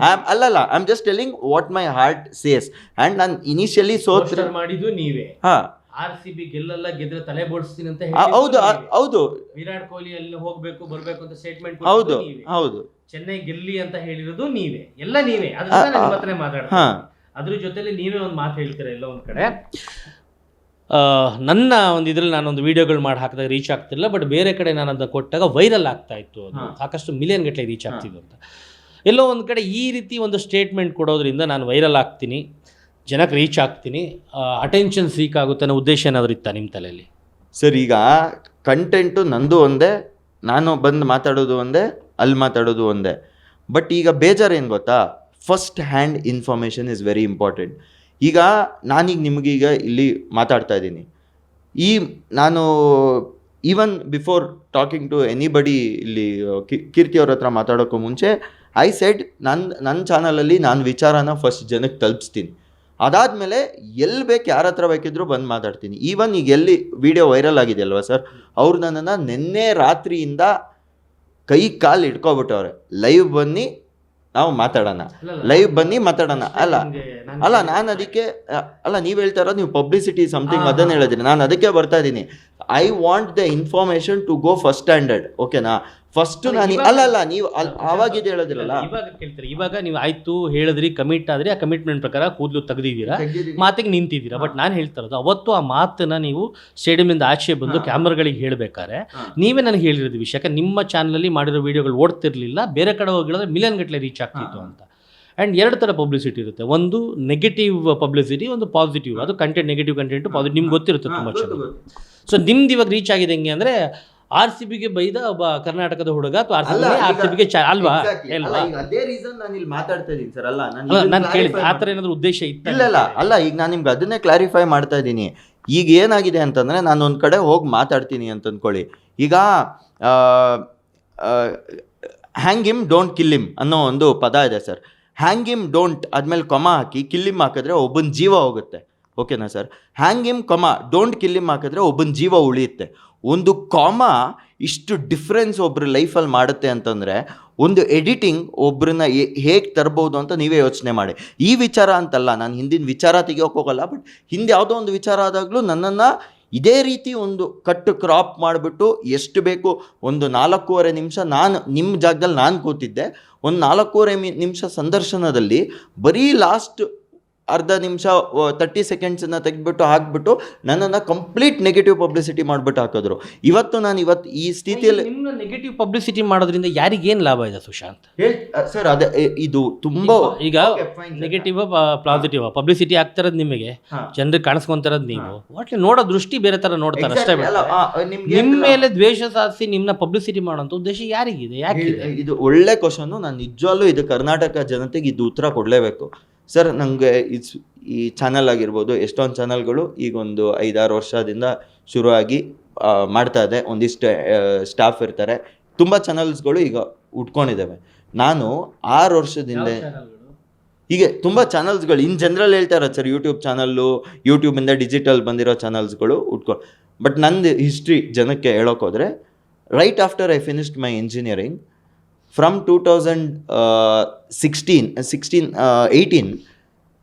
ಅಲ್ಲಲ್ಲ, I am just telling what my heart says. And ನಾನು ಇನಿಷಿಯಲಿ
ಮಾಡಿದ್ದು ನೀವೇ. RCB ಗೆಲ್ಲಲ್ಲ, ಗೆದ್ರೆ ತಲೆ ಬೋಡಿಸ್ತೀನಿ ಅಂತ
ಹೌದು.
ವಿರಾಟ್ ಕೊಹ್ಲಿ ಅಲ್ಲಿ ಹೋಗ್ಬೇಕು ಬರ್ಬೇಕು ಅಂತ ಸ್ಟೇಟ್ಮೆಂಟ್
ಹೌದು.
ಚೆನ್ನೈ ಗೆಲ್ಲಿ ಅಂತ ಹೇಳಿರೋದು ನೀವೇ, ಎಲ್ಲ ನೀವೇ. ಅದನ್ನ ಮಾತಾಡ್ತೀನಿ. ಅದ್ರ ಜೊತೆಲಿ ನೀವೇ ಒಂದು ಮಾತು ಹೇಳ್ತೀರಾ ಎಲ್ಲ ಒಂದ್ ಕಡೆ. ನನ್ನ ಒಂದು ಇದ್ರಲ್ಲಿ ನಾನೊಂದು ವಿಡಿಯೋಗಳು ಮಾಡಿ ಹಾಕಿದಾಗ ರೀಚ್ ಆಗ್ತಿಲ್ಲ, ಬಟ್ ಬೇರೆ ಕಡೆ ನಾನು ಅದನ್ನ ಕೊಟ್ಟಾಗ ವೈರಲ್ ಆಗ್ತಾ ಇತ್ತು. ಅದು ಸಾಕಷ್ಟು ಮಿಲಿಯನ್ ಗಟ್ಟಲೆ ರೀಚ್ ಆಗ್ತಿದ್ದು ಅಂತ. ಎಲ್ಲೋ ಒಂದು ಕಡೆ ಈ ರೀತಿ ಒಂದು ಸ್ಟೇಟ್ಮೆಂಟ್ ಕೊಡೋದ್ರಿಂದ ನಾನು ವೈರಲ್ ಆಗ್ತೀನಿ, ಜನಕ್ಕೆ ರೀಚ್ ಆಗ್ತೀನಿ, ಅಟೆನ್ಷನ್ ಸೀಕ್ ಆಗುತ್ತೆ ಅನ್ನೋ ಉದ್ದೇಶ ಏನಾದರೂ ಇತ್ತಾ ನಿಮ್ಮ ತಲೆಯಲ್ಲಿ?
ಸರ್, ಈಗ ಕಂಟೆಂಟು ನಂದು ಒಂದೇ, ನಾನು ಬಂದು ಮಾತಾಡೋದು ಒಂದೇ, ಅಲ್ಲಿ ಮಾತಾಡೋದು ಒಂದೇ. ಬಟ್ ಈಗ ಬೇಜಾರೇನು ಗೊತ್ತಾ, first hand information is very important. ಈಗ ನಾನೀಗ ನಿಮಗೀಗ ಇಲ್ಲಿ ಮಾತಾಡ್ತಾ ಇದ್ದೀನಿ. ನಾನು even before talking to anybody ಇಲ್ಲಿ ಕೀರ್ತಿಯವ್ರ ಹತ್ರ ಮಾತಾಡೋಕ್ಕೂ ಮುಂಚೆ ಐ ಸೆಡ್ ನನ್ನ ಚಾನಲಲ್ಲಿ ನಾನು ವಿಚಾರನ ಫಸ್ಟ್ ಜನಕ್ಕೆ ತಲುಪಿಸ್ತೀನಿ. ಅದಾದಮೇಲೆ ಎಲ್ಲಿ ಬೇಕು ಯಾರ ಹತ್ರ ಬೇಕಿದ್ರೂ ಬಂದು ಮಾತಾಡ್ತೀನಿ. ಈವನ್ ಈಗ ಎಲ್ಲಿ ವಿಡಿಯೋ ವೈರಲ್ ಆಗಿದೆ ಅಲ್ವಾ ಸರ್, ಅವ್ರು ನನ್ನನ್ನು ನಿನ್ನೆ ರಾತ್ರಿಯಿಂದ ಕೈ ಕಾಲು ಇಟ್ಕೊಬಿಟ್ಟವ್ರೆ, ಲೈವ್ ಬನ್ನಿ ನಾವು ಮಾತಾಡೋಣ, ಲೈವ್ ಬನ್ನಿ ಮಾತಾಡೋಣ. ಅಲ್ಲ ನಾನು ಅದಕ್ಕೆ ನೀವು ಹೇಳ್ತಾ ಇರೋದು ನೀವು ಪಬ್ಲಿಸಿಟಿ ಸಮಥಿಂಗ್ ಅದನ್ನು ಹೇಳಿದ್ರಿ. ನಾನು ಅದಕ್ಕೆ ಬರ್ತಾ ಇದ್ದೀನಿ. I want the information to go first standard. ಓಕೆನಾ? ಫಸ್ಟ್ ನಾನು ನೀವು ಆವಾಗಿದ್ದು ಹೇಳಿದ್ರಲ್ಲ,
ಇವಾಗ ಕೇಳ್ತೀರಿ. ಇವಾಗ ನೀವು ಆಯ್ತು ಹೇಳಿದ್ರಿ, ಕಮಿಟ್ ಆದ್ರಿ, ಆ ಕಮಿಟ್ಮೆಂಟ್ ಪ್ರಕಾರ ಕೂದಲು ತೆಗೆದಿದ್ದೀರಾ, ಮಾತಿಗೆ ನಿಂತಿದ್ದೀರಾ. ಬಟ್ ನಾನು ಹೇಳ್ತಾ ಇರೋದು ಅವತ್ತು ಆ ಮಾತನ್ನ ನೀವು ಸ್ಟೇಡಿಯಂನಿಂದ ಆಚೆ ಬಂದು ಕ್ಯಾಮ್ರಾಗಳಿಗೆ ಹೇಳ್ಬೇಕಾದ್ರೆ ನೀವೇ ನನಗೆ ಹೇಳಿರೋದು ವಿಷಯ. ಯಾಕಂದ್ರೆ ನಿಮ್ಮ ಚಾನಲಲ್ಲಿ ಮಾಡಿರೋ ವಿಡಿಯೋಗಳು ಓಡ್ತಿರ್ಲಿಲ್ಲ, ಬೇರೆ ಕಡೆ ಹೋಗಿ ಹೇಳಿದ್ರೆ ಮಿಲಿಯನ್ ಗಟ್ಟಲೆ ರೀಚ್ ಆಗ್ತಿತ್ತು ಅಂತ. ಆ್ಯಂಡ್ 2 ಥರ ಪಬ್ಲಿಸಿಟಿ ಇರುತ್ತೆ. ಒಂದು ನೆಗೆಟಿವ್ ಪಬ್ಲಿಸಿಟಿ, ಒಂದು ಪಾಸಿಟಿವ್. ಅದು ಕಂಟೆಂಟ್, ನೆಗೆಟಿವ್ ಕಂಟೆಂಟು ಪಾಸಿಟಿವ್ ನಿಮ್ಗೆ ಗೊತ್ತಿರುತ್ತೆ ತುಂಬ ಚೆನ್ನಾಗಿ. ಸೊ ನಿಮ್ದು ಇವಾಗ ರೀಚ್ ಆಗಿದೆ ಹೆಂಗೆ ಅಂದರೆ, RCBಗೆ ಬೈದ ಒಬ್ಬ ಕರ್ನಾಟಕದ ಹುಡುಗ ಅಥವಾ RCBಗೆ ಅಲ್ವಾ?
ಅದೇ ರೀಸನ್ ನಾನು ಇಲ್ಲಿ ಮಾತಾಡ್ತಾ ಇದ್ದೀನಿ ಸರ್.
ನಾನು ಕೇಳಿದ್ದೆ ಆ ಥರ ಏನಾದರೂ ಉದ್ದೇಶ ಇತ್ತು?
ಇಲ್ಲ, ಈಗ ನಾನು ನಿಮ್ಗೆ ಅದನ್ನೇ ಕ್ಲಾರಿಫೈ ಮಾಡ್ತಾ ಇದ್ದೀನಿ. ಈಗ ಏನಾಗಿದೆ ಅಂತಂದರೆ, ನಾನು ಒಂದು ಕಡೆ ಹೋಗಿ ಮಾತಾಡ್ತೀನಿ ಅಂತ ಅಂದ್ಕೊಳ್ಳಿ. ಈಗ ಹ್ಯಾಂಗ್ ಹಿಮ್ ಡೋಂಟ್ ಕಿಲ್ ಹಿಮ್ ಅನ್ನೋ ಒಂದು ಪದ ಇದೆ ಸರ್. ಹ್ಯಾಂಗ್ ಹಿಮ್ ಡೋಂಟ್ ಆದ್ಮೇಲೆ ಕೊಮ ಹಾಕಿ ಕಿಲ್ ಹಿಮ್ ಹಾಕಿದ್ರೆ ಒಬ್ಬನ ಜೀವ ಹೋಗುತ್ತೆ. ಓಕೆನಾ sir? Hang him ಕೊಮ don't kill him ಹಾಕಿದ್ರೆ ಒಬ್ಬನ ಜೀವ ಉಳಿಯುತ್ತೆ. ಒಂದು ಕಾಮ ಇಷ್ಟು ಡಿಫ್ರೆನ್ಸ್ ಒಬ್ರ ಲೈಫಲ್ಲಿ ಮಾಡುತ್ತೆ ಅಂತಂದರೆ, ಒಂದು ಎಡಿಟಿಂಗ್ ಒಬ್ರನ್ನ ಹೇಗೆ ತರ್ಬೋದು ಅಂತ ನೀವೇ ಯೋಚನೆ ಮಾಡಿ. ಈ ವಿಚಾರ ಅಂತಲ್ಲ, ನಾನು ಹಿಂದಿನ ವಿಚಾರ ತೆಗಿಯೋಕೆ ಹೋಗಲ್ಲ. ಬಟ್ ಹಿಂದೆ ಯಾವುದೋ ಒಂದು ವಿಚಾರ ಆದಾಗಲೂ ನನ್ನನ್ನು ಇದೇ ರೀತಿ ಒಂದು ಕಟ್ ಕ್ರಾಪ್ ಮಾಡಿಬಿಟ್ಟು ಎಷ್ಟು ಬೇಕು ಒಂದು 4.5 ನಿಮಿಷ ನಾನು ನಿಮ್ಮ ಜಾಗದಲ್ಲಿ ನಾನು ಕೂತಿದ್ದೆ. ಒಂದು 4.5 ನಿಮಿಷ ಸಂದರ್ಶನದಲ್ಲಿ ಬರೀ ಲಾಸ್ಟ್ ಅರ್ಧ ನಿಮಿಷ 30 ಸೆಕೆಂಡ್ಸನ್ನು ತೆಗೆದ್ಬಿಟ್ಟು ಹಾಕ್ಬಿಟ್ಟು ನನ್ನನ್ನು ಕಂಪ್ಲೀಟ್ ನೆಗೆಟಿವ್ ಪಬ್ಲಿಸಿಟಿ ಮಾಡಿಬಿಟ್ಟು ಹಾಕಿದ್ರು. ಇವತ್ತು ಈ ಸ್ಥಿತಿಯಲ್ಲಿ
ನಿಮ್ಮನ್ನ ನೆಗೆಟಿವ್ ಪಬ್ಲಿಸಿಟಿ ಮಾಡೋದ್ರಿಂದ ಯಾರಿಗೇನು ಲಾಭ ಇದೆ ಸುಶಾಂತ್?
ಸರ್ ಅದೇ ಇದು ತುಂಬ
ಈಗ ನೆಗೆಟಿವ್ ಪಾಸಿಟಿವ್ ಪಬ್ಲಿಸಿಟಿ ಆಗ್ತಿರೋದು ನಿಮಗೆ, ಜನರಿಗೆ ಕಾಣಿಸ್ಕೊಂತಿರೋದು ನೀವು, ಒಟ್ಲಿ ನೋಡೋ ದೃಷ್ಟಿ ಬೇರೆ ತರ ನೋಡ್ತಾರೆ ಅಷ್ಟೇ. ನಿಮ್ಮ ಮೇಲೆ ದ್ವೇಷ ಸಾಧಿಸಿ ನಿಮ್ಮನ್ನ ಪಬ್ಲಿಸಿಟಿ ಮಾಡೋಂಥ ಉದ್ದೇಶ ಯಾರಿಗಿದೆ? ಯಾಕೆ?
ಇದು ಒಳ್ಳೆ ಕ್ವಶನ್. ನಾನು ನಿಜವಾಗ್ಲೂ ಇದು ಕರ್ನಾಟಕ ಜನತೆಗೆ ಇದು ಉತ್ತರ ಕೊಡಲೇಬೇಕು ಸರ್. ನನಗೆ ಈ ಚಾನಲ್ ಆಗಿರ್ಬೋದು, ಎಷ್ಟೊಂದು ಚಾನಲ್ಗಳು ಈಗ ಒಂದು 5-6 ವರ್ಷದಿಂದ ಶುರುವಾಗಿ ಮಾಡ್ತಾ ಇದೆ. ಒಂದಿಷ್ಟು ಸ್ಟಾಫ್ ಇರ್ತಾರೆ, ತುಂಬ ಚಾನಲ್ಸ್ಗಳು ಈಗ ಉಟ್ಕೊಂಡಿದ್ದಾವೆ. ನಾನು 6 ವರ್ಷದಿಂದ ಹೀಗೆ ತುಂಬ ಚಾನಲ್ಸ್ಗಳು ಇನ್ ಜನರಲ್ ಹೇಳ್ತಾ ಇರೋದು ಸರ್. ಯೂಟ್ಯೂಬ್ ಚಾನಲ್ಲು, ಯೂಟ್ಯೂಬಿಂದ ಡಿಜಿಟಲ್ ಬಂದಿರೋ ಚಾನಲ್ಸ್ಗಳು ಬಟ್ ನಂದು ಹಿಸ್ಟ್ರಿ ಜನಕ್ಕೆ ಹೇಳೋಕ್ಕೋದ್ರೆ, right after I finished my engineering from 2018,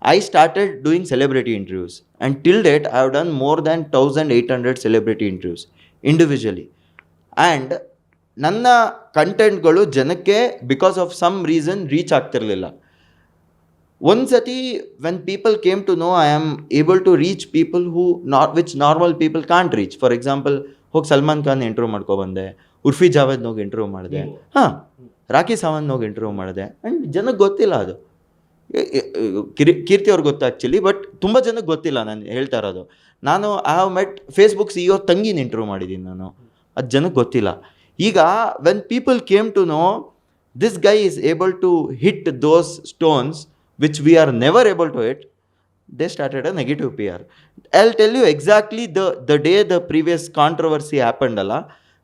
I started doing celebrity interviews, and till date I have done more than 1800 celebrity interviews individually. And ನನ್ನ ಕಂಟೆಂಟ್ಗಳು ಜನಕ್ಕೆ because of some reason reach ಆಗ್ತಿರಲಿಲ್ಲ. ಒಂದು ಸತಿ when people came to know I am able to reach people which normal people can't reach. For example, ಹೋಗಿ Salman Khan interview ಮಾಡ್ಕೊಬಂದೆ, ಉರ್ಫಿ ಜಾವೇದ್ ಹೋಗಿ interview ಮಾಡಿದೆ, ರಾಕಿ ಸಾವಂತ್ ಹೋಗಿ ಇಂಟರ್ವ್ಯೂ ಮಾಡಿದೆ. ಆ್ಯಂಡ್ ಜನಕ್ಕೆ ಗೊತ್ತಿಲ್ಲ ಅದು. ಕೀರ್ತಿ ಅವ್ರಿಗೆ ಗೊತ್ತು ಆ್ಯಕ್ಚುಲಿ, ಬಟ್ ತುಂಬ ಜನಕ್ಕೆ ಗೊತ್ತಿಲ್ಲ ನಾನು ಹೇಳ್ತಾ ಇರೋದು. ನಾನು I have met Facebook CEO ತಂಗಿನ ಇಂಟರ್ವ್ಯೂ ಮಾಡಿದ್ದೀನಿ ನಾನು, ಅದು ಜನಕ್ಕೆ ಗೊತ್ತಿಲ್ಲ. ಈಗ when people came to know this guy is able to hit those stones which we are never able to hit, they started a negative PR. I'll tell you exactly the day the previous controversy happened ಅಲ್ಲ,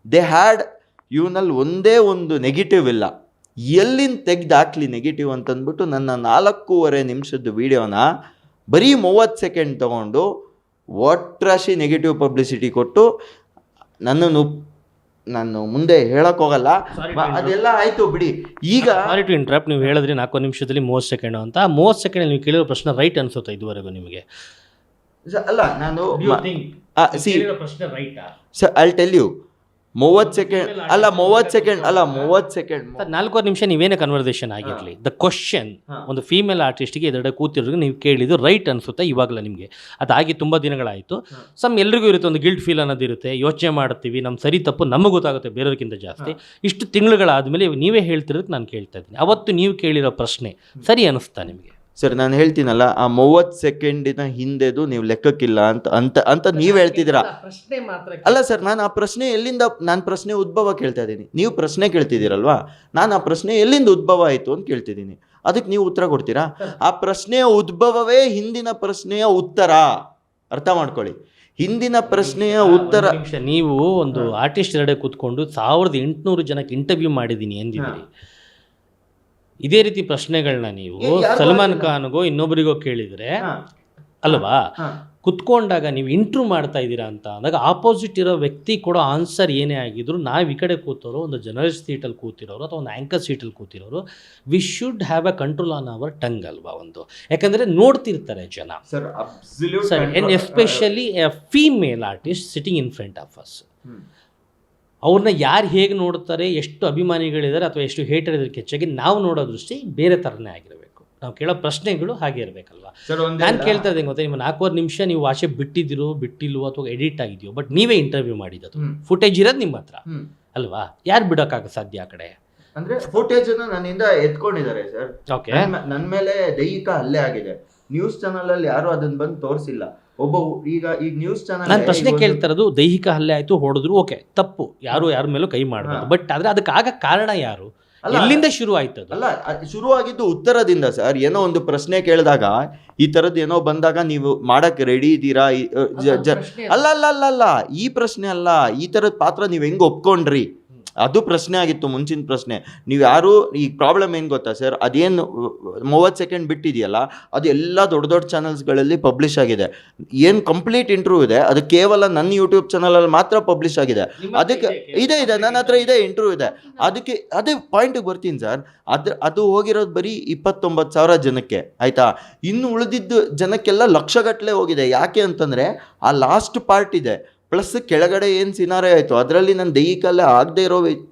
they had ಇವನಲ್ಲಿ ಒಂದೇ ಒಂದು negative ಇಲ್ಲ, ಎಲ್ಲಿಂದ ತೆಗ್ದು ಹಾಕ್ಲಿ negative ಅಂತಂದ್ಬಿಟ್ಟು ನನ್ನ 4.5 ನಿಮಿಷದ ವೀಡಿಯೋನ ಬರೀ 30 ಸೆಕೆಂಡ್ ತೊಗೊಂಡು ಒಟ್ರಾಶಿ ನೆಗೆಟಿವ್ ಪಬ್ಲಿಸಿಟಿ ಕೊಟ್ಟು ನಾನು ಮುಂದೆ ಹೇಳೋಕ್ಕೋಗಲ್ಲ. ಅದೆಲ್ಲ ಆಯಿತು ಬಿಡಿ. ಈಗ
ಸಾರಿ ಟು ಇಂಟ್ರಪ್ಟ್, ನೀವು ಹೇಳಿದ್ರಿ 4 ನಿಮಿಷದಲ್ಲಿ 30 ಸೆಕೆಂಡ್ ಅಂತ. 30 ಸೆಕೆಂಡ್ ನೀವು ಕೇಳಿರೋ ಪ್ರಶ್ನೆ ರೈಟ್ ಅನ್ಸುತ್ತೆ ಇದುವರೆಗೂ ನಿಮಗೆ?
ಅಲ್ಲ, ನಾನು
ಪ್ರಶ್ನೆ ರೈಟಾ
sir? I tell you 30 second ಅಲ್ಲ 30 ಸೆಕೆಂಡ್ ಅಲ್ಲ 30 ಸೆಕೆಂಡ್
4 ನಿಮಿಷ ನೀವೇನೇ ಕನ್ವರ್ಸೇಷನ್ ಆಗಿರಲಿ, ದ ಕ್ವಶನ್ ಒಂದು ಫೀಮೇಲ್ ಆರ್ಟಿಸ್ಟ್ಗೆ ಎದುರುಗಡೆ ಕೂತಿರೋದು ನೀವು ಕೇಳಿದ್ದು ರೈಟ್ ಅನ್ಸುತ್ತೆ ಇವಾಗಲ ನಿಮಗೆ? ಅದಾಗಿ ತುಂಬ ದಿನಗಳಾಯಿತು. ಎಲ್ರಿಗೂ ಇರುತ್ತೆ, ಒಂದು ಗಿಲ್ಟ್ ಫೀಲ್ ಅನ್ನೋದು ಇರುತ್ತೆ, ಯೋಚನೆ ಮಾಡ್ತೀವಿ, ನಮ್ಮ ಸರಿ ತಪ್ಪು ನಮಗೆ ಗೊತ್ತಾಗುತ್ತೆ ಬೇರೆಯವ್ರಿಗಿಂತ ಜಾಸ್ತಿ. ಇಷ್ಟು ತಿಂಗಳುಗಳಾದಮೇಲೆ ನೀವೇ ಹೇಳ್ತಿರೋದಕ್ಕೆ ನಾನು ಕೇಳ್ತಾ ಇದ್ದೀನಿ, ಅವತ್ತು ನೀವು ಕೇಳಿರೋ ಪ್ರಶ್ನೆ ಸರಿ ಅನ್ನಿಸ್ತಾ ನಿಮಗೆ?
ಸರ್, ನಾನು ಹೇಳ್ತೀನಲ್ಲ, ಆ 30 ಸೆಕೆಂಡಿನ ಹಿಂದೆದು ನೀವು ಲೆಕ್ಕಕ್ಕಿಲ್ಲ ಅಂತ ನೀವು ಹೇಳ್ತಿದ್ದೀರಾ. ಅಲ್ಲ ಸರ್, ನಾನು ಆ ಪ್ರಶ್ನೆ ಎಲ್ಲಿಂದ, ನಾನು ಪ್ರಶ್ನೆ ಉದ್ಭವ ಕೇಳ್ತಾ ಇದ್ದೀನಿ, ನೀವು ಪ್ರಶ್ನೆ ಕೇಳ್ತಿದ್ದೀರಲ್ವಾ, ನಾನು ಆ ಪ್ರಶ್ನೆ ಎಲ್ಲಿಂದ ಉದ್ಭವ ಆಯಿತು ಅಂತ ಕೇಳ್ತಿದ್ದೀನಿ. ಅದಕ್ಕೆ ನೀವು ಉತ್ತರ ಕೊಡ್ತೀರಾ? ಆ ಪ್ರಶ್ನೆಯ ಉದ್ಭವವೇ ಹಿಂದಿನ ಪ್ರಶ್ನೆಯ ಉತ್ತರ. ಅರ್ಥ ಮಾಡ್ಕೊಳ್ಳಿ, ಹಿಂದಿನ ಪ್ರಶ್ನೆಯ ಉತ್ತರ.
ನೀವು ಒಂದು ಆರ್ಟಿಸ್ಟ್ ಎರಡೆ ಕೂತ್ಕೊಂಡು 1800 ಜನಕ್ಕೆ ಇಂಟರ್ವ್ಯೂ ಮಾಡಿದ್ದೀನಿ ಎಂದಿದ್ದೀರಿ. ಇದೇ ರೀತಿ ಪ್ರಶ್ನೆಗಳನ್ನ ನೀವು ಸಲ್ಮಾನ್ ಖಾನ್ಗೋ ಇನ್ನೊಬ್ಬರಿಗೋ ಕೇಳಿದರೆ ಅಲ್ವಾ, ಕುತ್ಕೊಂಡಾಗ ನೀವು ಇಂಟ್ರ್ಯೂ ಮಾಡ್ತಾ ಇದ್ದೀರಾ ಅಂತ ಅಂದಾಗ ಆಪೋಸಿಟ್ ಇರೋ ವ್ಯಕ್ತಿ ಕೊಡೋ ಆನ್ಸರ್ ಏನೇ ಆಗಿದ್ರು, ನಾವು ಈ ಕಡೆ ಕೂತೋರು, ಒಂದು ಜರ್ನಲಿಸ್ಟ್ ಸೀಟಲ್ಲಿ ಕೂತಿರೋರು ಅಥವಾ ಒಂದು ಆ್ಯಂಕರ್ ಸೀಟಲ್ಲಿ ಕೂತಿರೋರು, we should have a control on our tongue ಅಲ್ವಾ ಒಂದು. ಯಾಕಂದರೆ ನೋಡ್ತಿರ್ತಾರೆ ಜನ sir, and especially a female artist sitting in front of us. ಅವ್ರನ್ನ ಯಾರು ಹೇಗೆ ನೋಡ್ತಾರೆ, ಎಷ್ಟು ಅಭಿಮಾನಿಗಳಿದ್ದಾರೆ ಅಥವಾ ಎಷ್ಟು ಹೇಟರ್ ಇದಕ್ಕೆ ಹೆಚ್ಚಾಗಿ ನಾವು ನೋಡೋ ದೃಷ್ಟಿ ಬೇರೆ ಥರನೇ ಆಗಿರಬೇಕು. ನಾವು ಕೇಳೋ ಪ್ರಶ್ನೆಗಳು ಹಾಗೆ ಇರಬೇಕಲ್ವಾ? ನಾನು ಕೇಳ್ತಾ ಇದ್ದೀನಿ ಗೊತ್ತಾ, ನಿಮ್ಮ 4 ನಿಮಿಷ ನೀವು ಆಚೆ ಬಿಟ್ಟಿಲ್ವೋ ಅಥವಾ ಎಡಿಟ್ ಆಗಿದೆಯೋ, ಬಟ್ ನೀವೇ ಇಂಟರ್ವ್ಯೂ ಮಾಡಿದ್ದು, ಫುಟೇಜ್ ಇರೋದು ನಿಮ್ಮ ಹತ್ರ ಅಲ್ವಾ? ಯಾರು ಬಿಡೋಕ್ಕಾಗ ಸಾಧ್ಯ ಆ ಕಡೆ?
ಅಂದ್ರೆ ಫುಟೇಜ್ ನನ್ನಿಂದ ಎತ್ಕೊಂಡಿದ್ದಾರೆ ಸರ್. ಓಕೆ, ನನ್ನ ಮೇಲೆ ದೈಹಿಕ ಹಲ್ಲೆ ಆಗಿದೆ. ನ್ಯೂಸ್ ಚಾನಲ್ ಅಲ್ಲಿ ಯಾರು ಅದನ್ನ ಬಂದು ತೋರಿಸಿಲ್ಲ. ಈಗ ನ್ಯೂಸ್ ಚಾನಲ್
ನಾನು ಪ್ರಶ್ನೆ ಕೇಳ್ತಾ ಇರೋದು, ದೈಹಿಕ ಹಲ್ಲೆ ಆಯ್ತು, ಹೊಡೆದ್ರು, ಓಕೆ ತಪ್ಪು, ಯಾರ ಮೇಲೂ ಕೈ ಮಾಡಬಾರ್ದು, ಬಟ್ ಆದ್ರೆ ಅದಕ್ಕಾಗ ಕಾರಣ ಯಾರು, ಎಲ್ಲಿಂದ ಶುರು ಆಯ್ತು? ಅಲ್ಲ,
ಶುರುವಾಗಿದ್ದು ಉತ್ತರದಿಂದ ಸರ್. ಏನೋ ಒಂದು ಪ್ರಶ್ನೆ ಕೇಳಿದಾಗ ಈ ತರದ್ ಏನೋ ಬಂದಾಗ ನೀವು ಮಾಡಕ್ ರೆಡಿ ಇದ್ದೀರಾ? ಅಲ್ಲ ಅಲ್ಲ ಅಲ್ಲ ಅಲ್ಲ, ಈ ಪ್ರಶ್ನೆ ಅಲ್ಲ, ಈ ತರದ ಪಾತ್ರ ನೀವು ಹೆಂಗ್ ಒಪ್ಕೊಂಡ್ರಿ ಅದು ಪ್ರಶ್ನೆ ಆಗಿತ್ತು, ಮುಂಚಿನ ಪ್ರಶ್ನೆ. ನೀವು ಯಾರು, ಈ ಪ್ರಾಬ್ಲಮ್ ಏನು ಗೊತ್ತಾ ಸರ್, ಅದೇನು 30 ಸೆಕೆಂಡ್ ಬಿಟ್ಟಿದೆಯಲ್ಲ, ಅದು ಎಲ್ಲ ದೊಡ್ಡ ಚಾನಲ್ಸ್ಗಳಲ್ಲಿ ಪಬ್ಲಿಷ್ ಆಗಿದೆ. ಏನು ಕಂಪ್ಲೀಟ್ ಇಂಟರ್ವ್ಯೂ ಇದೆ, ಅದು ಕೇವಲ ನನ್ನ ಯೂಟ್ಯೂಬ್ ಚಾನಲಲ್ಲಿ ಮಾತ್ರ ಪಬ್ಲಿಷ್ ಆಗಿದೆ. ಅದಕ್ಕೆ ಇದೆ ನನ್ನ ಹತ್ರ ಇದೆ, ಇಂಟರ್ವ್ಯೂ ಇದೆ. ಅದಕ್ಕೆ ಅದೇ ಪಾಯಿಂಟಿಗೆ ಬರ್ತೀನಿ ಸರ್. ಅದು ಹೋಗಿರೋದು ಬರೀ 29,000 ಜನಕ್ಕೆ, ಆಯಿತಾ? ಇನ್ನು ಉಳಿದಿದ್ದು ಜನಕ್ಕೆಲ್ಲ ಲಕ್ಷಗಟ್ಟಲೆ ಹೋಗಿದೆ. ಯಾಕೆ ಅಂತಂದರೆ ಆ ಲಾಸ್ಟ್ ಪಾರ್ಟ್ ಇದೆ, ಪ್ಲಸ್ ಕೆಳಗಡೆ ಏನು ಸಿನಾರೆ ಆಯಿತು ಅದರಲ್ಲಿ ನನ್ನ ದೈಹಿಕಲ್ಲೇ ಆಗದೆ ಇರೋ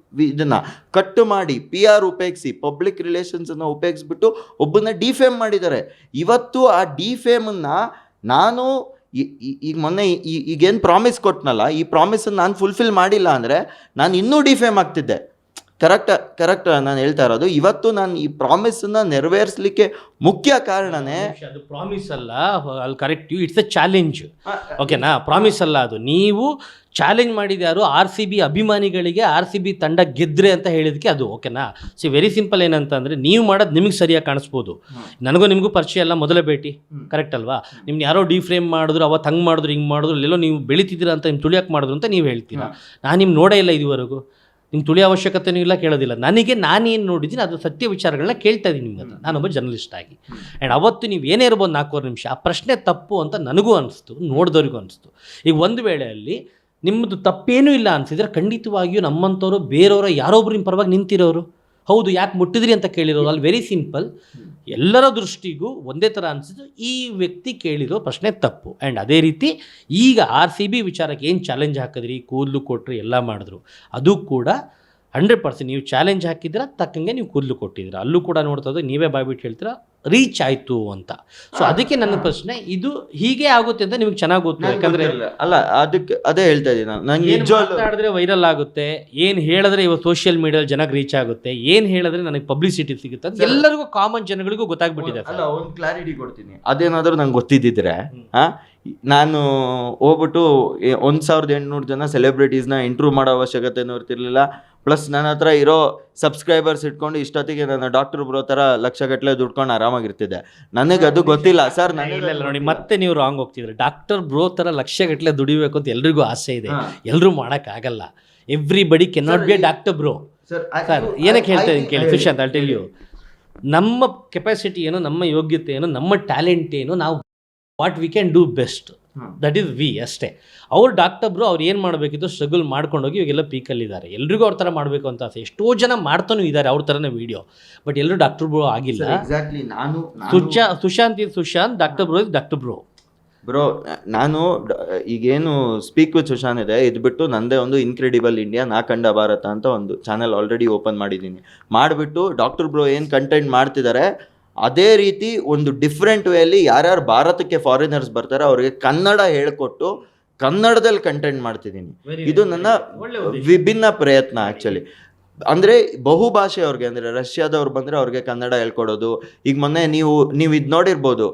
ಇದನ್ನು ಕಟ್ಟು ಮಾಡಿ PR ಉಪಯೋಗಿಸಿ ಪಬ್ಲಿಕ್ ರಿಲೇಷನ್ಸನ್ನು ಉಪಯೋಗಿಸ್ಬಿಟ್ಟು ಒಬ್ಬನ ಡಿಫೇಮ್ ಮಾಡಿದ್ದಾರೆ. ಇವತ್ತು ಆ ಡಿಫೇಮನ್ನು ನಾನು ಈಗ ಮೊನ್ನೆ ಈಗೇನು ಪ್ರಾಮಿಸ್ ಕೊಟ್ಟನಲ್ಲ, ಈ ಪ್ರಾಮಿಸನ್ನು ನಾನು ಫುಲ್ಫಿಲ್ ಮಾಡಿಲ್ಲ ಅಂದರೆ ನಾನು ಇನ್ನೂ ಡಿಫೇಮ್ ಆಗ್ತಿದ್ದೆ. ಕರೆಕ್ಟ್ ನಾನು ಹೇಳ್ತಾ ಇರೋದು. ಇವತ್ತು ನಾನು ಈ ಪ್ರಾಮಿಸನ್ನು ನೆರವೇರಿಸಲಿಕ್ಕೆ ಮುಖ್ಯ ಕಾರಣನೇ
ಅದು ಪ್ರಾಮಿಸ್ ಅಲ್ಲ, ಅಲ್ಲಿ ಕರೆಕ್ಟ್ ಇಟ್ಸ್ ಎ ಚಾಲೆಂಜ್. ಓಕೆನಾ, ಪ್ರಾಮಿಸ್ ಅಲ್ಲ ಅದು. ನೀವು ಚಾಲೆಂಜ್ ಮಾಡಿದ್ಯಾರು RCB ಅಭಿಮಾನಿಗಳಿಗೆ RCB ತಂಡ ಗೆದ್ರೆ ಅಂತ ಹೇಳಿದಕ್ಕೆ ಅದು. ಓಕೆನಾ, ವೆರಿ ಸಿಂಪಲ್. ಏನಂತಂದರೆ ನೀವು ಮಾಡೋದು ನಿಮಗೆ ಸರಿಯಾಗಿ ಕಾಣಿಸ್ಬೋದು, ನನಗೂ ನಿಮಗೂ ಪರಿಚಯ ಅಲ್ಲ, ಮೊದಲ ಭೇಟಿ, ಕರೆಕ್ಟ್ ಅಲ್ವಾ? ನಿಮ್ಗೆ ಯಾರೋ ಡಿಫ್ರೇಮ್ ಮಾಡಿದ್ರು, ಅವತ್ತು ಹಂಗೆ ಮಾಡಿದ್ರು, ಹಿಂಗೆ ಮಾಡಿದ್ರು, ಎಲ್ಲೋ ನೀವು ಬೆಳಿತಿದ್ದೀರಾ ಅಂತ ನಿಮ್ಮ ತುಳಿಯೋಕೆ ಮಾಡಿದ್ರು ಅಂತ ನೀವು ಹೇಳ್ತೀರಾ. ನಾನು ನಿಮ್ಮ ನೋಡೇ ಇಲ್ಲ ಇದುವರೆಗೂ, ನಿಮ್ಗೆ ತುಳಿಯೋ ಅವಶ್ಯಕತೆಯೂ ಇಲ್ಲ, ಕೇಳೋದಿಲ್ಲ. ನನಗೆ ನಾನೇನು ನೋಡಿದ್ದೀನಿ ಅದು ಸತ್ಯ ವಿಚಾರಗಳನ್ನ ಕೇಳ್ತಾ ಇದ್ದೀನಿ ನಿಮ್ಗೆ. ನಾನೊಬ್ಬ ಜರ್ನಲಿಸ್ಟ್ ಆಗಿ. ಆ್ಯಂಡ್ ಅವತ್ತು ನೀವು ಏನೇ ಇರ್ಬೋದು 4 ನಿಮಿಷ, ಆ ಪ್ರಶ್ನೆ ತಪ್ಪು ಅಂತ ನನಗೂ ಅನಿಸ್ತು, ನೋಡಿದವ್ರಿಗೂ ಅನಿಸ್ತು. ಈಗ ಒಂದು ವೇಳೆಯಲ್ಲಿ ನಿಮ್ಮದು ತಪ್ಪೇನೂ ಇಲ್ಲ ಅನಿಸಿದ್ರೆ ಖಂಡಿತವಾಗಿಯೂ ನಮ್ಮಂಥವ್ರು ಬೇರೆಯವರ ಯಾರೊಬ್ರು ನಿಮ್ಮ ಪರವಾಗಿ ನಿಂತಿರೋರು, ಹೌದು ಯಾಕೆ ಮುಟ್ಟಿದ್ರಿ ಅಂತ ಕೇಳಿರೋರು. ಅಲ್ಲಿ ವೆರಿ ಸಿಂಪಲ್, ಎಲ್ಲರ ದೃಷ್ಟಿಗೂ ಒಂದೇ ಥರ ಅನಿಸಿದ್ದು ಈ ವ್ಯಕ್ತಿ ಕೇಳಿರೋ ಪ್ರಶ್ನೆ ತಪ್ಪು. ಆ್ಯಂಡ್ ಅದೇ ರೀತಿ ಈಗ RCB ವಿಚಾರಕ್ಕೆ ಏನು ಚಾಲೆಂಜ್ ಹಾಕಿದ್ರಿ, ಕೂದಲು ಕೊಟ್ಟರು, ಎಲ್ಲ ಮಾಡಿದ್ರು, ಅದು ಕೂಡ 100% ನೀವು ಚಾಲೆಂಜ್ ಹಾಕಿದ್ರೆ ತಕ್ಕಂಗೆ ನೀವು ಕೂದಲು ಕೊಟ್ಟಿದ್ದೀರ. ಅಲ್ಲೂ ಕೂಡ ನೋಡ್ತಾ ಇದ್ದರೆ ನೀವೇ ಬಾಯ್ಬಿಟ್ಟು ಹೇಳ್ತೀರಾ ರೀಚ್ ಆಯಿತು ಅಂತ. ಸೊ ಅದಕ್ಕೆ ನನ್ನ ಪ್ರಶ್ನೆ, ಇದು ಹೀಗೆ ಆಗುತ್ತೆ ಅಂತ ನಿಮ್ಗೆ ಚೆನ್ನಾಗಿ ಗೊತ್ತು. ಯಾಕಂದರೆ
ಅಲ್ಲ, ಅದಕ್ಕೆ ಅದೇ ಹೇಳ್ತಾ ಇದ್ದೀನಿ ನಾನು. ನಂಗೆ
ಮಾತಾಡಿದ್ರೆ ವೈರಲ್ ಆಗುತ್ತೆ, ಏನು ಹೇಳಿದ್ರೆ ಇವಾಗ ಸೋಷಿಯಲ್ ಮೀಡಿಯಾದಲ್ಲಿ ಜನಕ್ಕೆ ರೀಚ್ ಆಗುತ್ತೆ, ಏನು ಹೇಳಿದ್ರೆ ನನಗೆ ಪಬ್ಲಿಸಿಟಿ ಸಿಗುತ್ತೆ ಅಂತ ಎಲ್ಲರಿಗೂ, ಕಾಮನ್ ಜನಗಳಿಗೂ ಗೊತ್ತಾಗ್ಬಿಟ್ಟಿದೆ.
ಅಲ್ಲ, ಒಂದು ಕ್ಲಾರಿಟಿ ಕೊಡ್ತೀನಿ. ಅದೇನಾದರೂ ನಂಗೆ ಗೊತ್ತಿದ್ದಿದ್ರೆ ನಾನು ಹೋಗ್ಬಿಟ್ಟು 1800 ಜನ ಸೆಲೆಬ್ರಿಟೀಸ್ನ ಇಂಟ್ರ್ಯೂ ಮಾಡೋ ಅವಶ್ಯಕತೆನೂ ಇರ್ತಿರ್ಲಿಲ್ಲ. ಪ್ಲಸ್ ನನ್ನ ಹತ್ರ ಇರೋ ಸಬ್ಸ್ಕ್ರೈಬರ್ಸ್ ಇಟ್ಕೊಂಡು ಇಷ್ಟೊತ್ತಿಗೆ ನಾನು ಡಾಕ್ಟರ್ ಬ್ರೋ ಥರ ಲಕ್ಷಗಟ್ಟಲೆ ದುಡ್ಕೊಂಡು ಆರಾಮಾಗಿರ್ತಿದ್ದೆ. ನನಗೆ ಅದು ಗೊತ್ತಿಲ್ಲ ಸರ್. ನನಗೆ
ನೋಡಿ, ಮತ್ತೆ ನೀವು ರಾಂಗ್ ಹೋಗ್ತಿದ್ರೆ. ಡಾಕ್ಟರ್ ಬ್ರೋ ಥರ ಲಕ್ಷಗಟ್ಟಲೆ ದುಡಿಬೇಕು ಅಂತ ಎಲ್ರಿಗೂ ಆಸೆ ಇದೆ, ಎಲ್ಲರೂ ಮಾಡೋಕ್ಕಾಗಲ್ಲ. Everybody can not be a doctor bro. Sir ಏನಕ್ಕೆ ಹೇಳ್ತಾ ಇದ್ದೀನಿ ಕೇಳಿ ಸುಶಾಂತ್, ಐ ಟೆಲ್ ಯು. ನಮ್ಮ ಕೆಪಾಸಿಟಿ ಏನು, ನಮ್ಮ ಯೋಗ್ಯತೆ ಏನು, ನಮ್ಮ ಟ್ಯಾಲೆಂಟ್ ಏನು, ನಾವು what we can do best, that is we ಅಷ್ಟೇ. ಅವ್ರು ಡಾಕ್ಟರ್ ಬ್ರೋ ಅವ್ರು ಏನು ಮಾಡಬೇಕಿತ್ತು ಸ್ಟ್ರಗಲ್ ಮಾಡ್ಕೊಂಡೋಗಿ ಇವಾಗೆಲ್ಲ ಪೀಕಲ್ಲಿದ್ದಾರೆ. ಎಲ್ರಿಗೂ ಅವ್ರ ಥರ ಮಾಡಬೇಕು ಅಂತ ಆಸೆ. ಎಷ್ಟೋ ಜನ ಮಾಡ್ತಾನೂ ಇದ್ದಾರೆ ಅವ್ರ ಥರನೇ ವೀಡಿಯೋ, ಬಟ್ ಎಲ್ಲರೂ ಡಾಕ್ಟರ್ ಬ್ರೋ ಆಗಿಲ್ಲ.
ಎಕ್ಸಾಕ್ಟ್ಲಿ. ನಾನು
Sushant doctor bro is doctor
bro. ನಾನು ಈಗೇನು ಸ್ಪೀಕ್ ವಿತ್ ಸುಶಾಂತ್ ಇದೆ, ಇದು ಬಿಟ್ಟು ನಂದೇ ಒಂದು ಇನ್ಕ್ರೆಡಿಬಲ್ ಇಂಡಿಯಾ ನಾ ಕಂಡ ಭಾರತ ಅಂತ ಒಂದು ಚಾನಲ್ ಆಲ್ರೆಡಿ ಓಪನ್ ಮಾಡಿದ್ದೀನಿ. ಮಾಡಿಬಿಟ್ಟು ಡಾಕ್ಟರ್ ಬ್ರೋ ಏನು ಕಂಟೆಂಟ್ ಮಾಡ್ತಿದ್ದಾರೆ ಅದೇ ರೀತಿ ಒಂದು ಡಿಫ್ರೆಂಟ್ ವೇಯಲ್ಲಿ ಯಾರ್ಯಾರು ಭಾರತಕ್ಕೆ ಫಾರಿನರ್ಸ್ ಬರ್ತಾರೆ ಅವ್ರಿಗೆ ಕನ್ನಡ ಹೇಳ್ಕೊಟ್ಟು ಕನ್ನಡದಲ್ಲಿ ಕಂಟೆಂಟ್ ಮಾಡ್ತಿದ್ದೀನಿ. ಇದು ನನ್ನ ವಿಭಿನ್ನ ಪ್ರಯತ್ನ ಆ್ಯಕ್ಚುಲಿ. ಅಂದರೆ ಬಹುಭಾಷೆ ಅವ್ರಿಗೆ, ಅಂದರೆ ರಷ್ಯಾದವ್ರು ಬಂದರೆ ಅವ್ರಿಗೆ ಕನ್ನಡ ಹೇಳ್ಕೊಡೋದು. ಈಗ ಮೊನ್ನೆ ನೀವು ಇದು ನೋಡಿರ್ಬೋದು,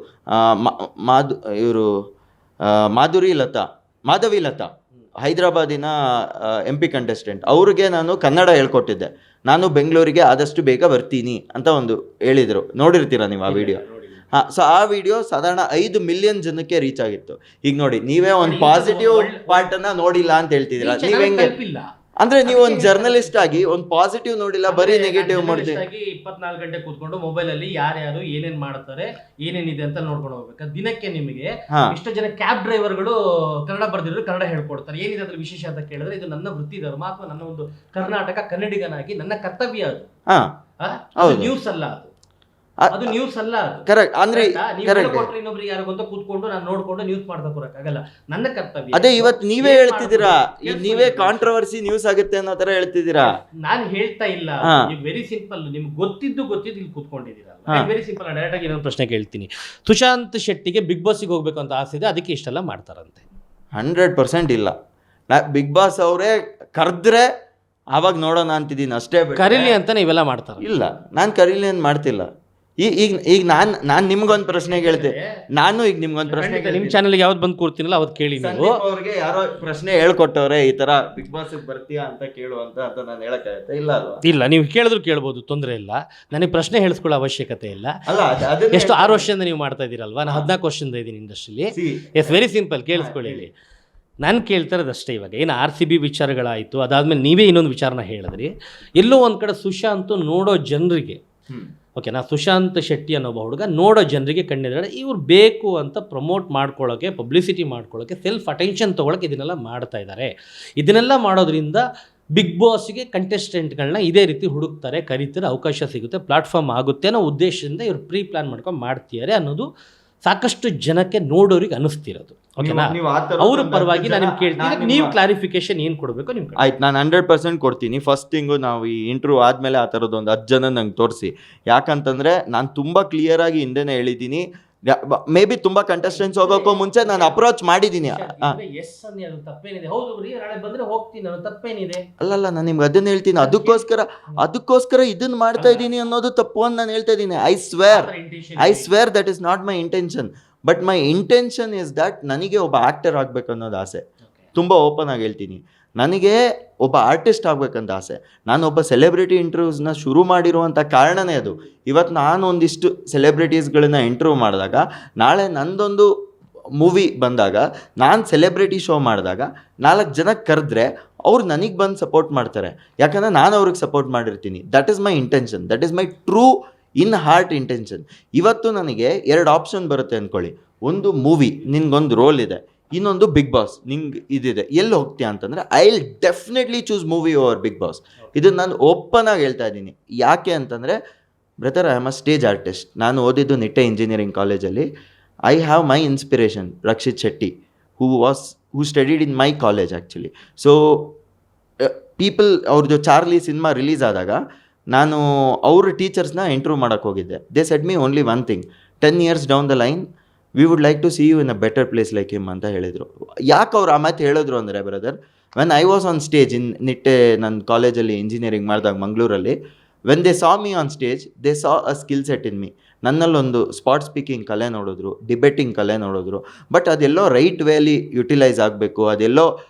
ಮಾಧವಿ ಲತಾ ಹೈದರಾಬಾದಿನ MP ಕಂಟೆಸ್ಟೆಂಟ್, ಅವ್ರಿಗೆ ನಾನು ಕನ್ನಡ ಹೇಳ್ಕೊಟ್ಟಿದ್ದೆ. ನಾನು ಬೆಂಗಳೂರಿಗೆ ಆದಷ್ಟು ಬೇಗ ಬರ್ತೀನಿ ಅಂತ ಒಂದು ಹೇಳಿದರು, ನೋಡಿರ್ತೀರ ನೀವು ಆ ವಿಡಿಯೋ. ಸೊ ಆ ವಿಡಿಯೋ ಸಾಧಾರಣ 5 ಮಿಲಿಯನ್ ಜನಕ್ಕೆ ರೀಚ್ ಆಗಿತ್ತು. ಈಗ ನೋಡಿ, ನೀವೇ ಒಂದು ಪಾಸಿಟಿವ್ ಪಾರ್ಟನ್ನು ನೋಡಿಲ್ಲ ಅಂತ ಹೇಳ್ತಿದ್ದೀರಾ. ನೀವು ಹೆಂಗೆ ಅಂದ್ರೆ ನೀವು ಒಂದು ಜರ್ನಲಿಸ್ಟ್ ಆಗಿ ಒಂದು ಪಾಸಿಟಿವ್ ನೋಡಿಲ್ಲ, ಬರೀ ನೆಗೆಟಿವ್ ಮಾಡ್ತೀವಿ.
24 ಗಂಟೆ ಕೂತ್ಕೊಂಡು ಮೊಬೈಲ್ ಅಲ್ಲಿ ಯಾರ್ಯಾರು ಏನೇನ್ ಮಾಡ್ತಾರೆ, ಏನೇನಿದೆ ಅಂತ ನೋಡ್ಕೊಂಡು ಹೋಗ್ಬೇಕು. ದಿನಕ್ಕೆ ನಿಮಗೆ ಇಷ್ಟು ಜನ ಕ್ಯಾಬ್ ಡ್ರೈವರ್ಗಳು ಕನ್ನಡ ಬರ್ದಿದ್ರು ಕನ್ನಡ ಹೇಳ್ಕೊಡ್ತಾರೆ. ಏನಿದೆ ಅದ್ರ ವಿಶೇಷ ಅಂತ ಕೇಳಿದ್ರೆ ಇದು ನನ್ನ ವೃತ್ತಿ ಧರ್ಮ ಅಥವಾ ನನ್ನ ಒಂದು ಕರ್ನಾಟಕ ಕನ್ನಡಿಗನಾಗಿ ನನ್ನ ಕರ್ತವ್ಯ. ಅದು ನ್ಯೂಸ್ ಅಲ್ಲ, ಅದು ನ್ಯೂಸ್ ಅಲ್ಲ.
ಕರೆಕ್ಟ್. ಅಂದ್ರೆ
ಇನ್ನೊಬ್ರಿಗೆ ಯಾರಿಗೊಂತ ಕೂತ್ಕೊಂಡು ನಾನು ನೋಡ್ಕೊಂಡು ನ್ಯೂಸ್ ಮಾಡ್ತಾ ಕೂರಕ್ಕಾಗಲ್ಲ, ನನ್ನ ಕರ್ತವ್ಯ.
ಅದೇ ಇವತ್ತು ನೀವೇ ಹೇಳ್ತಿದ್ದೀರಾ, ನೀವೇ ಕಾಂಟ್ರವರ್ಸಿ ನ್ಯೂಸ್ ಆಗುತ್ತೆ ಅನ್ನೋ ತರ ಹೇಳ್ತಿದ್ದೀರಾ.
ನಾನು ಹೇಳ್ತಾ ಇಲ್ಲ, ವೆರಿ ಸಿಂಪಲ್. ನಿಮ್ಗೆ ಗೊತ್ತಿದ್ದು ಇಲ್ಲಿ ಕೂತ್ಕೊಂಡಿದ್ದೀರಾ. Very simple. ಡೈರೆಕ್ಟ್ ಆಗಿ ಇನ್ನೊಂದು ಪ್ರಶ್ನೆ ಕೇಳ್ತೀನಿ. ಸುಶಾಂತ್ ಶೆಟ್ಟಿಗೆ ಬಿಗ್ ಬಾಸ್ಗೆ ಹೋಗ್ಬೇಕು ಅಂತ ಆಸೆ ಇದೆ, ಅದಕ್ಕೆ ಇಷ್ಟೆಲ್ಲ ಮಾಡ್ತಾರಂತೆ?
100% ಇಲ್ಲ. ಬಿಗ್ ಬಾಸ್ ಅವರೇ ಕರೆದ್ರೆ ಆವಾಗ ನೋಡೋಣ ಅಂತಿದ್ದೀನಿ ಅಷ್ಟೇ.
ಕರೀಲಿ ಅಂತ ನೀವೆಲ್ಲ ಮಾಡ್ತಾರೆ?
ಇಲ್ಲ, ನಾನು ಕರೀಲಿ ಅಂತ ಮಾಡ್ತಿಲ್ಲ. ಈಗ ನಾನು ನಿಮ್ಗೊಂದು ಪ್ರಶ್ನೆ ಕೇಳ್ತೀನಿ. ನಾನು ಈಗ ನಿಮ್ಗೊಂದು ಪ್ರಶ್ನೆ,
ನಿಮ್ಮ ಚಾನಲ್ಗೆ ಯಾವ್ದು ಬಂದು ಕೂರ್ತೀನಲ್ಲ ಅವತ್ತು ಕೇಳಿ. ನೀವು
ಅವ್ರಿಗೆ ಯಾರೋ ಪ್ರಶ್ನೆ ಹೇಳ್ಕೊಟ್ಟವ್ರೆ, ಈ ತರ ಬಿಗ್ ಬಾಸ್ ಬರ್ತೀಯಾ ಅಂತ ಕೇಳುವಂತ ಅಂತ ನಾನು ಹೇಳಕ್ಕಾಗತ್ತೆ? ಇಲ್ಲ ಅಲ್ವಾ?
ಇಲ್ಲ, ನೀವು ಕೇಳಿದ್ರು ಕೇಳ್ಬೋದು, ತೊಂದರೆ ಇಲ್ಲ. ನನಗೆ ಪ್ರಶ್ನೆ ಹೇಳಿಸ್ಕೊಳ್ಳೋ ಅವಶ್ಯಕತೆ ಇಲ್ಲ. ಎಷ್ಟು 6 ವರ್ಷದಿಂದ ನೀವು ಮಾಡ್ತಾ ಇದ್ದೀರಲ್ವಾ? ನಾನು 14 ವರ್ಷದಿಂದ ಇದ್ದೀನಿ ಇಂಡಸ್ಟ್ರಿಲಿ. ಎಸ್, ವೆರಿ ಸಿಂಪಲ್, ಕೇಳಿಸ್ಕೊಳ್ಳಿ. ನಾನು ಕೇಳ್ತಾ ಇರೋದಷ್ಟೇ. ಇವಾಗ ಏನು RCB ವಿಚಾರಗಳಾಯಿತು, ಅದಾದ್ಮೇಲೆ ನೀವೇ ಇನ್ನೊಂದು ವಿಚಾರನ ಹೇಳಿದ್ರಿ. ಎಲ್ಲೋ ಒಂದು ಕಡೆ ಸುಶಾಂತ್ ನೋಡೋ ಜನರಿಗೆ, ಓಕೆನಾ, ಸುಶಾಂತ್ ಶೆಟ್ಟಿ ಅನ್ನೋ ಹುಡುಗ ನೋಡೋ ಜನರಿಗೆ ಕಣ್ಣಿದ್ರೆ ಇವ್ರು ಬೇಕು ಅಂತ ಪ್ರಮೋಟ್ ಮಾಡ್ಕೊಳ್ಳೋಕ್ಕೆ, ಪಬ್ಲಿಸಿಟಿ ಮಾಡ್ಕೊಳ್ಳೋಕ್ಕೆ, ಸೆಲ್ಫ್ ಅಟೆನ್ಷನ್ ತೊಗೊಳಕ್ಕೆ ಇದನ್ನೆಲ್ಲ ಮಾಡ್ತಾ ಇದ್ದಾರೆ. ಇದನ್ನೆಲ್ಲ ಮಾಡೋದ್ರಿಂದ ಬಿಗ್ ಬಾಸ್ಗೆ ಕಂಟೆಸ್ಟೆಂಟ್ಗಳನ್ನ ಇದೇ ರೀತಿ ಹುಡುಕ್ತಾರೆ, ಕರೀತಾರೆ, ಅವಕಾಶ ಸಿಗುತ್ತೆ, ಪ್ಲಾಟ್ಫಾರ್ಮ್ ಆಗುತ್ತೆ ಅನ್ನೋ ಉದ್ದೇಶದಿಂದ ಇವ್ರು ಪ್ಲಾನ್ ಮಾಡ್ಕೊಂಡು ಮಾಡ್ತಿದ್ದಾರೆ ಅನ್ನೋದು ಸಾಕಷ್ಟು ಜನಕ್ಕೆ ನೋಡೋರಿಗೆ ಅನಿಸ್ತಿರೋದು. ಓಕೆನಾ? ಅವ್ರ ಪರವಾಗಿ ನಾನು ನಿಮ್ಗೆ ಕೇಳ್ತೀನಿ, ನೀವು ಕ್ಲಾರಿಫಿಕೇಶನ್ ಏನು ಕೊಡಬೇಕು ನಿಮ್ಮ ಕಡೆ.
ಆಯ್ತು, ನಾನು 100% ಕೊಡ್ತೀನಿ. ಫಸ್ಟ್ ಥಿಂಗು, ನಾವು ಈ ಇಂಟರ್ವ್ಯೂ ಆದಮೇಲೆ ಆ ಥರದ್ದು ಒಂದು 10 ಜನ ನಂಗೆ ತೋರಿಸಿ. ಯಾಕಂತಂದರೆ ನಾನು ತುಂಬ ಕ್ಲಿಯರಾಗಿ ಹಿಂದೆನೇ ಹೇಳಿದ್ದೀನಿ. ಮೇ ಬಿ ತುಂಬ ಕಂಟೆಸ್ಟೆಂಟ್ಸ್ ಹೋಗೋಕ್ಕೂ ಮುಂಚೆ ನಾನು ಅಪ್ರೋಚ್ ಮಾಡಿದ್ದೀನಿ. ಅಲ್ಲಲ್ಲ, ನಾನು ನಿಮ್ಗೆ ಅದನ್ನ ಹೇಳ್ತೀನಿ. ಅದಕ್ಕೋಸ್ಕರ ಇದನ್ನ ಮಾಡ್ತಾ ಇದ್ದೀನಿ ಅನ್ನೋದು ತಪ್ಪು ಅಂತ ನಾನು ಹೇಳ್ತಾ ಇದ್ದೀನಿ. I square that is not my intention. But my intention is that ನನಗೆ ಒಬ್ಬ ಆ್ಯಕ್ಟರ್ ಆಗಬೇಕು ಅನ್ನೋದು ಆಸೆ. ತುಂಬ ಓಪನ್ ಆಗಿ ಹೇಳ್ತೀನಿ, ನನಗೆ ಒಬ್ಬ ಆರ್ಟಿಸ್ಟ್ ಆಗಬೇಕಂತ ಆಸೆ. ನಾನು ಒಬ್ಬ ಸೆಲೆಬ್ರಿಟಿ ಇಂಟರ್ವ್ಯೂಸ್ನ ಶುರು ಮಾಡಿರುವಂಥ ಕಾರಣನೇ ಅದು. ಇವತ್ತು ನಾನು ಒಂದಿಷ್ಟು ಸೆಲೆಬ್ರಿಟೀಸ್ಗಳನ್ನ ಇಂಟರ್ವ್ಯೂ ಮಾಡಿದಾಗ, ನಾಳೆ ನಂದೊಂದು ಮೂವಿ ಬಂದಾಗ, ನಾನು ಸೆಲೆಬ್ರಿಟಿ ಶೋ ಮಾಡಿದಾಗ 4 ಜನ ಕರೆದ್ರೆ ಅವ್ರು ನನಗೆ ಬಂದು ಸಪೋರ್ಟ್ ಮಾಡ್ತಾರೆ. ಯಾಕಂದರೆ ನಾನು ಅವ್ರಿಗೆ ಸಪೋರ್ಟ್ ಮಾಡಿರ್ತೀನಿ. That is my intention. That is my true in heart intention. ಇವತ್ತು ನನಗೆ 2 ಆಪ್ಷನ್ ಬರುತ್ತೆ ಅಂದ್ಕೊಳ್ಳಿ. ಒಂದು ಮೂವಿ, ನಿನ್ಗೊಂದು ರೋಲ್ ಇದೆ. ಇನ್ನೊಂದು ಬಿಗ್ ಬಾಸ್, ನಿಂಗೆ ಇದಿದೆ. ಎಲ್ಲಿ ಹೋಗ್ತೀಯಾ ಅಂತಂದರೆ I will definitely choose movie over Bigg Boss. ಇದನ್ನು ನಾನು ಓಪನ್ ಆಗಿ ಹೇಳ್ತಾ ಇದ್ದೀನಿ. ಯಾಕೆ ಅಂತಂದರೆ, brother, I am a stage artist. ನಾನು ಓದಿದ್ದು ನಿಟ್ಟೆ ಇಂಜಿನಿಯರಿಂಗ್ ಕಾಲೇಜಲ್ಲಿ. I have my inspiration Rakshit Shetty, who studied in my college actually. So people, ಅವ್ರದ್ದು ಚಾರ್ಲಿ ಸಿನಿಮಾ ರಿಲೀಸ್ ಆದಾಗ ನಾನು ಅವ್ರ ಟೀಚರ್ಸ್ನ ಇಂಟರ್ವ್ಯೂ ಮಾಡೋಕ್ಕೆ ಹೋಗಿದ್ದೆ. They said me only one thing: 10 years down the line we would like to see you in a better place like him ಅಂತ ಹೇಳಿದರು. ಯಾಕೆ ಅವ್ರು ಆ ಮಾತು ಹೇಳಿದ್ರು ಅಂದರೆ, brother, when I was on stage in Nitte, ನನ್ನ ಕಾಲೇಜಲ್ಲಿ ಇಂಜಿನಿಯರಿಂಗ್ ಮಾಡಿದಾಗ ಮಂಗಳೂರಲ್ಲಿ, when they saw me on stage, they saw a skill set in me. ನನ್ನಲ್ಲೊಂದು ಸ್ಪಾಟ್ ಸ್ಪೀಕಿಂಗ್ ಕಲೆ ನೋಡಿದ್ರು, ಡಿಬೇಟಿಂಗ್ ಕಲೆ ನೋಡಿದ್ರು. ಬಟ್ ಅದೆಲ್ಲೋ ರೈಟ್ ವೇಲಿ ಯುಟಿಲೈಸ್ ಆಗಬೇಕು, ಅದೆಲ್ಲೋ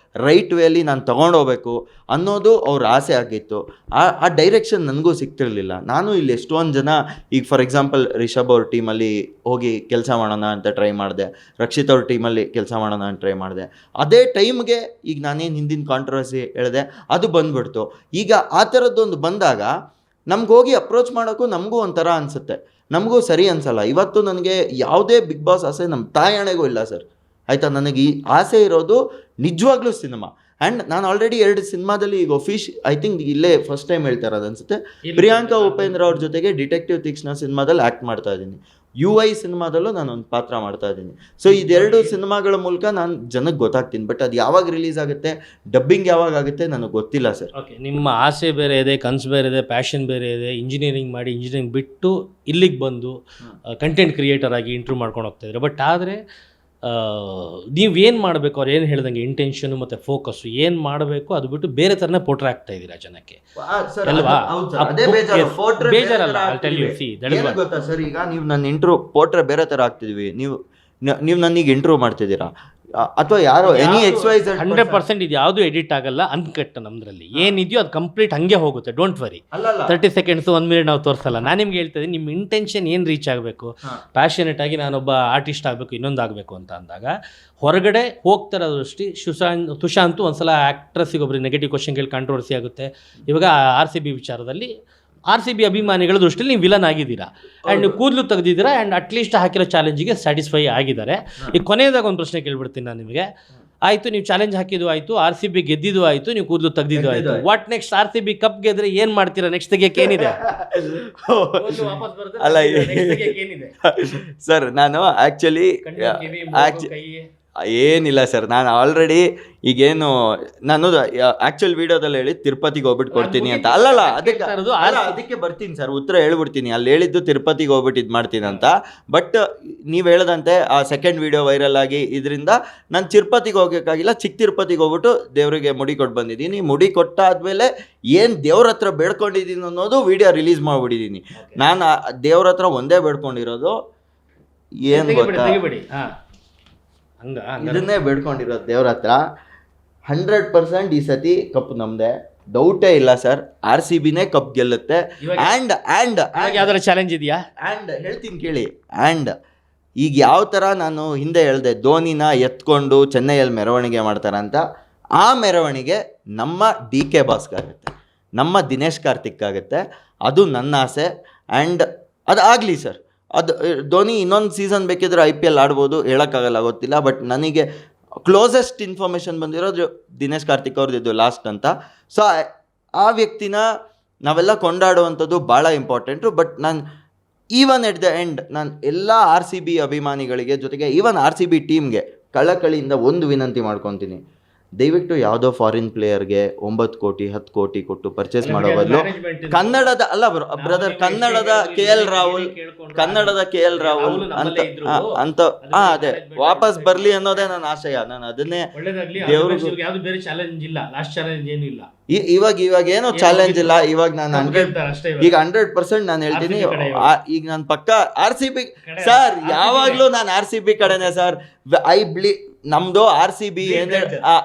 ರೈಟ್ ವೇಲಿ ನಾನು ತೊಗೊಂಡೋಗ್ಬೇಕು ಅನ್ನೋದು ಅವ್ರ ಆಸೆ ಆಗಿತ್ತು. ಆ ಡೈರೆಕ್ಷನ್ ನನಗೂ ಸಿಗ್ತಿರಲಿಲ್ಲ. ನಾನು ಇಲ್ಲಿ ಎಷ್ಟೊಂದು ಜನ, ಈಗ ಫಾರ್ ಎಕ್ಸಾಂಪಲ್ ರಿಷಬ್ ಅವ್ರ ಟೀಮಲ್ಲಿ ಹೋಗಿ ಕೆಲಸ ಮಾಡೋಣ ಅಂತ ಟ್ರೈ ಮಾಡಿದೆ, ರಕ್ಷಿತ್ ಅವ್ರ ಟೀಮಲ್ಲಿ ಕೆಲಸ ಮಾಡೋಣ ಅಂತ ಟ್ರೈ ಮಾಡಿದೆ. ಅದೇ ಟೈಮ್ಗೆ ಈಗ ನಾನೇನು ಹಿಂದಿನ ಕಾಂಟ್ರವರ್ಸಿ ಹೇಳಿದೆ ಅದು ಬಂದ್ಬಿಡ್ತು. ಈಗ ಆ ಥರದ್ದೊಂದು ಬಂದಾಗ ನಮ್ಗೆ ಹೋಗಿ ಅಪ್ರೋಚ್ ಮಾಡೋಕ್ಕೂ ನಮಗೂ ಒಂಥರ ಅನಿಸುತ್ತೆ, ನಮಗೂ ಸರಿ ಅನಿಸಲ್ಲ. ಇವತ್ತು ನನಗೆ ಯಾವುದೇ ಬಿಗ್ ಬಾಸ್ ಆಸೆ ನಮ್ಮ ತಾಯಣೆಗೂ ಇಲ್ಲ ಸರ್, ಆಯಿತಾ. ನನಗೆ ಈ ಆಸೆ ಇರೋದು ನಿಜವಾಗ್ಲೂ ಸಿನಿಮಾ. ಆ್ಯಂಡ್ ನಾನು ಆಲ್ರೆಡಿ 2 ಸಿನಿಮಾದಲ್ಲಿ ಈಗ ಐ ಥಿಂಕ್ ಇಲ್ಲೇ ಫಸ್ಟ್ ಟೈಮ್ ಹೇಳ್ತಾ ಇರೋದು ಅನಿಸುತ್ತೆ, ಪ್ರಿಯಾಂಕಾ ಉಪೇಂದ್ರ ಅವ್ರ ಜೊತೆಗೆ ಡಿಟೆಕ್ಟಿವ್ ತೀಕ್ಷ್ಣ ಸಿನಿಮಾದಲ್ಲಿ ಆ್ಯಕ್ಟ್ ಮಾಡ್ತಾ ಇದ್ದೀನಿ. UI ಸಿನಿಮಾದಲ್ಲೂ ನಾನು ಒಂದು ಪಾತ್ರ ಮಾಡ್ತಾ ಇದ್ದೀನಿ. ಸೊ ಇದೆರಡು ಸಿನಿಮಾಗಳ ಮೂಲಕ ನಾನು ಜನಕ್ಕೆ ಗೊತ್ತಾಗ್ತೀನಿ. ಬಟ್ ಅದು ಯಾವಾಗ ರಿಲೀಸ್ ಆಗುತ್ತೆ, ಡಬ್ಬಿಂಗ್ ಯಾವಾಗ ಆಗುತ್ತೆ ನನಗೆ ಗೊತ್ತಿಲ್ಲ ಸರ್.
ಓಕೆ, ನಿಮ್ಮ ಆಸೆ ಬೇರೆ ಇದೆ, ಕನಸು ಬೇರೆ ಇದೆ, ಪ್ಯಾಷನ್ ಬೇರೆ ಇದೆ. ಇಂಜಿನಿಯರಿಂಗ್ ಮಾಡಿ, ಇಂಜಿನಿಯರಿಂಗ್ ಬಿಟ್ಟು ಇಲ್ಲಿಗೆ ಬಂದು ಕಂಟೆಂಟ್ ಕ್ರಿಯೇಟರ್ ಆಗಿ ಇಂಟ್ರ್ಯೂ ಮಾಡ್ಕೊಂಡು ಹೋಗ್ತಾ ಇದ್ದಾರೆ. ಬಟ್ ಆದರೆ ನೀವೇನು ಮಾಡಬೇಕು, ಅವ್ರು ಏನು ಹೇಳ್ದಂಗೆ ಇಂಟೆನ್ಷನು ಮತ್ತು ಫೋಕಸ್ಸು ಏನು ಮಾಡಬೇಕು, ಅದು ಬಿಟ್ಟು ಬೇರೆ ಥರನೇ ಪೋಟ್ರೆ ಆಗ್ತಾ ಇದ್ದೀರಾ ಜನಕ್ಕೆ ಅಲ್ವಾ? ಬೇಜಾರಲ್ಲ,
ಗೊತ್ತಾ ಸರ್, ಈಗ ನೀವು ನನ್ನ ಇಂಟ್ರ್ಯೂ ಪೋಟ್ರೆ ಬೇರೆ ಥರ ಆಗ್ತಿದ್ವಿ, ನೀವು ನನಗೆ ಇಂಟ್ರ್ಯೂ ಮಾಡ್ತಿದ್ದೀರಾ ಅಥವಾ ಯಾರೋ ಎನಿ XYZ
100% ಇದು ಯಾವುದು ಎಡಿಟ್ ಆಗಲ್ಲ, ಅನ್ಕಟ್. ನಮ್ದ್ರಲ್ಲಿ ಏನಿದೆಯೋ ಅದು ಕಂಪ್ಲೀಟ್ ಹಂಗೆ ಹೋಗುತ್ತೆ. Don't worry. 30 seconds 1 minute ನಾವು ತೋರಿಸಲ್ಲ. ನಾನು ನಿಮ್ಗೆ ಹೇಳ್ತಾ ಇದ್ದೀನಿ, ನಿಮ್ಮ ಇಂಟೆನ್ಷನ್ ಏನು ರೀಚ್ ಆಗಬೇಕು, ಪ್ಯಾಷನೇಟ್ ಆಗಿ ನಾನೊಬ್ಬ ಆರ್ಟಿಸ್ಟ್ ಆಗಬೇಕು, ಇನ್ನೊಂದು ಆಗಬೇಕು ಅಂತ ಅಂದಾಗ ಹೊರಗಡೆ ಹೋಗ್ತಾರ ದೃಷ್ಟಿ. ತುಷಾಂತ್ ಒಂದ್ಸಲ ಆ್ಯಕ್ಟ್ರೆಸ್ಸಿಗೆ ಒಬ್ಬರು ನೆಗೆಟಿವ್ ಕ್ವಶನ್ ಕೇಳಿ ಕಾಂಟ್ರವರ್ಸಿ ಆಗುತ್ತೆ. ಇವಾಗ RCB ವಿಚಾರದಲ್ಲಿ RCB ಅಭಿಮಾನಿಗಳ ದೃಷ್ಟಿಯಲ್ಲಿ ನೀವು ವಿಲನ್ ಆಗಿದ್ದೀರಾ, ಆ್ಯಂಡ್ ನೀವು ಕೂದಲು ತೆಗೆದಿದ್ದೀರಾ, ಆ್ಯಂಡ್ ಅಟ್ಲೀಸ್ಟ್ ಹಾಕಿರೋ ಚಾಲೆಂಜಿಗೆ ಸ್ಯಾಟಿಸ್ಫೈ ಆಗಿದ್ದಾರೆ. ಈಗ ಕೊನೆಯದಾಗ ಒಂದು ಪ್ರಶ್ನೆ ಕೇಳ್ಬಿಡ್ತೀನಿ ನಾನು ನಿಮಗೆ. ಆಯಿತು, ನೀವು ಚಾಲೆಂಜ್ ಹಾಕಿದ್ದು ಆಯಿತು, RCB ಗೆದ್ದಿದ್ದು ಆಯಿತು, ನೀವು ಕೂದಲು ತೆಗೆದಿದ್ದು ಆಯಿತು. What next? RCB ಕಪ್ ಗೆದ್ರೆ ಏನು ಮಾಡ್ತೀರಾ? ನೆಕ್ಸ್ಟ್ ತೆಗಿಯಕ್ಕೆ ಏನಿದೆ?
ಅಲ್ಲ ಸರ್, ನಾನು ಆ್ಯಕ್ಚುಲಿ ಏನಿಲ್ಲ ಸರ್, ನಾನು ಆಲ್ರೆಡಿ ಈಗೇನು ನಾನು ಆ್ಯಕ್ಚುಲ್ ವೀಡಿಯೋದಲ್ಲಿ ಹೇಳಿ ತಿರುಪತಿಗೆ ಹೋಗ್ಬಿಟ್ಟು ಕೊಡ್ತೀನಿ ಅಂತ. ಅಲ್ಲಲ್ಲ, ಅದಕ್ಕೆ ಬರ್ತೀನಿ ಸರ್, ಉತ್ತರ ಹೇಳ್ಬಿಡ್ತೀನಿ. ಅಲ್ಲಿ ಹೇಳಿದ್ದು ತಿರುಪತಿಗೆ ಹೋಗ್ಬಿಟ್ಟು ಇದು ಮಾಡ್ತೀನಿ ಅಂತ. ಬಟ್ ನೀವು ಹೇಳದಂತೆ ಆ ಸೆಕೆಂಡ್ ವೀಡಿಯೋ ವೈರಲ್ ಆಗಿ ಇದರಿಂದ ನಾನು ತಿರುಪತಿಗೆ ಹೋಗೋಕ್ಕಾಗಿಲ್ಲ. ಚಿಕ್ಕ ತಿರುಪತಿಗೆ ಹೋಗ್ಬಿಟ್ಟು ದೇವರಿಗೆ ಮುಡಿ ಕೊಟ್ಟು ಬಂದಿದ್ದೀನಿ. ಮುಡಿ ಕೊಟ್ಟಾದ್ಮೇಲೆ ಏನು ದೇವ್ರ ಹತ್ರ ಬೇಡ್ಕೊಂಡಿದ್ದೀನಿ ಅನ್ನೋದು ವೀಡಿಯೋ ರಿಲೀಸ್ ಮಾಡಿಬಿಟ್ಟಿದ್ದೀನಿ. ನಾನು ದೇವ್ರ ಹತ್ರ ಒಂದೇ ಬೇಡ್ಕೊಂಡಿರೋದು ಏನು ಗೊತ್ತಾ, ಇದನ್ನೇ ಬೇಡ್ಕೊಂಡಿರೋದು ದೇವ್ರ ಹತ್ರ. 100% ಈ ಸತಿ ಕಪ್ ನಮ್ದೆ, ಡೌಟೇ ಇಲ್ಲ ಸರ್. RCBನೇ ಕಪ್ ಗೆಲ್ಲುತ್ತೆ. ಆ್ಯಂಡ್
ಯಾವ್ದಾರ ಚಾಲೆಂಜ್ ಇದೆಯಾ?
ಆ್ಯಂಡ್ ಹೇಳ್ತೀನಿ ಕೇಳಿ. ಆ್ಯಂಡ್ ಈಗ ಯಾವ ಥರ ನಾನು ಹಿಂದೆ ಹೇಳಿದೆ, ಧೋನಿನ ಎತ್ಕೊಂಡು ಚೆನ್ನೈಯಲ್ಲಿ ಮೆರವಣಿಗೆ ಮಾಡ್ತಾರೆ ಅಂತ, ಆ ಮೆರವಣಿಗೆ ನಮ್ಮ DK ಬಾಸ್ಗಾಗುತ್ತೆ, ನಮ್ಮ ದಿನೇಶ್ ಕಾರ್ತಿಕ್ ಆಗುತ್ತೆ. ಅದು ನನ್ನ ಆಸೆ. ಆ್ಯಂಡ್ ಅದು ಆಗಲಿ ಸರ್. ಅದು ಧೋನಿ ಇನ್ನೊಂದು ಸೀಸನ್ ಬೇಕಿದ್ರೆ IPL ಆಡ್ಬೋದು, ಹೇಳೋಕ್ಕಾಗಲ್ಲ, ಗೊತ್ತಿಲ್ಲ. ಬಟ್ ನನಗೆ ಕ್ಲೋಸೆಸ್ಟ್ ಇನ್ಫಾರ್ಮೇಷನ್ ಬಂದಿರೋದು ದಿನೇಶ್ ಕಾರ್ತಿಕ್ ಅವ್ರದ್ದು ಲಾಸ್ಟ್ ಅಂತ. ಸೊ ಆ ವ್ಯಕ್ತಿನ ನಾವೆಲ್ಲ ಕೊಂಡಾಡುವಂಥದ್ದು ಭಾಳ ಇಂಪಾರ್ಟೆಂಟು. ಬಟ್ ನಾನು ಈವನ್ ಎಟ್ ದ ಎಂಡ್ ನಾನು ಎಲ್ಲ RCB ಅಭಿಮಾನಿಗಳಿಗೆ ಜೊತೆಗೆ ಈವನ್ RCB ಟೀಮ್ಗೆ ಕಳಕಳಿಯಿಂದ ಒಂದು ವಿನಂತಿ ಮಾಡ್ಕೊತೀನಿ, ದಯವಿಟ್ಟು ಯಾವುದೋ ಫಾರಿನ್ ಪ್ಲೇಯರ್ಗೆ 9 ಕೋಟಿ 10 ಕೋಟಿ ಕೊಟ್ಟು ಪರ್ಚೇಸ್ ಮಾಡೋ ಬದಲು ಕನ್ನಡದ ಅಲ್ಲ ಬ್ರದರ್, ಕನ್ನಡದ KL ರಾಹುಲ್ ಅಂತ ಅದೇ ವಾಪಸ್ ಬರ್ಲಿ ಅನ್ನೋದೇ ನನ್ನ ಆಶಯ. ನಾನು ಅದನ್ನೇ ದೇವ್ರಿಗೆ
ಯಾವ್ದು ಬೇರೆ ಚಾಲೆಂಜ್ ಇಲ್ಲ, ಲಾಸ್ಟ್ ಚಾಲೆಂಜ್ ಏನು ಇಲ್ಲ.
ಇವಾಗ ಏನೋ ಚಾಲೆಂಜ್ ಇಲ್ಲ. ಇವಾಗ ನಾನು 100% ನಾನು ಹೇಳ್ತೀನಿ, ಈಗ ನಾನು ಪಕ್ಕ RCB ಸರ್, ಯಾವಾಗ್ಲೂ ನಾನು RCB ಕಡೆನೆ ಸರ್. ನಮ್ದು RCB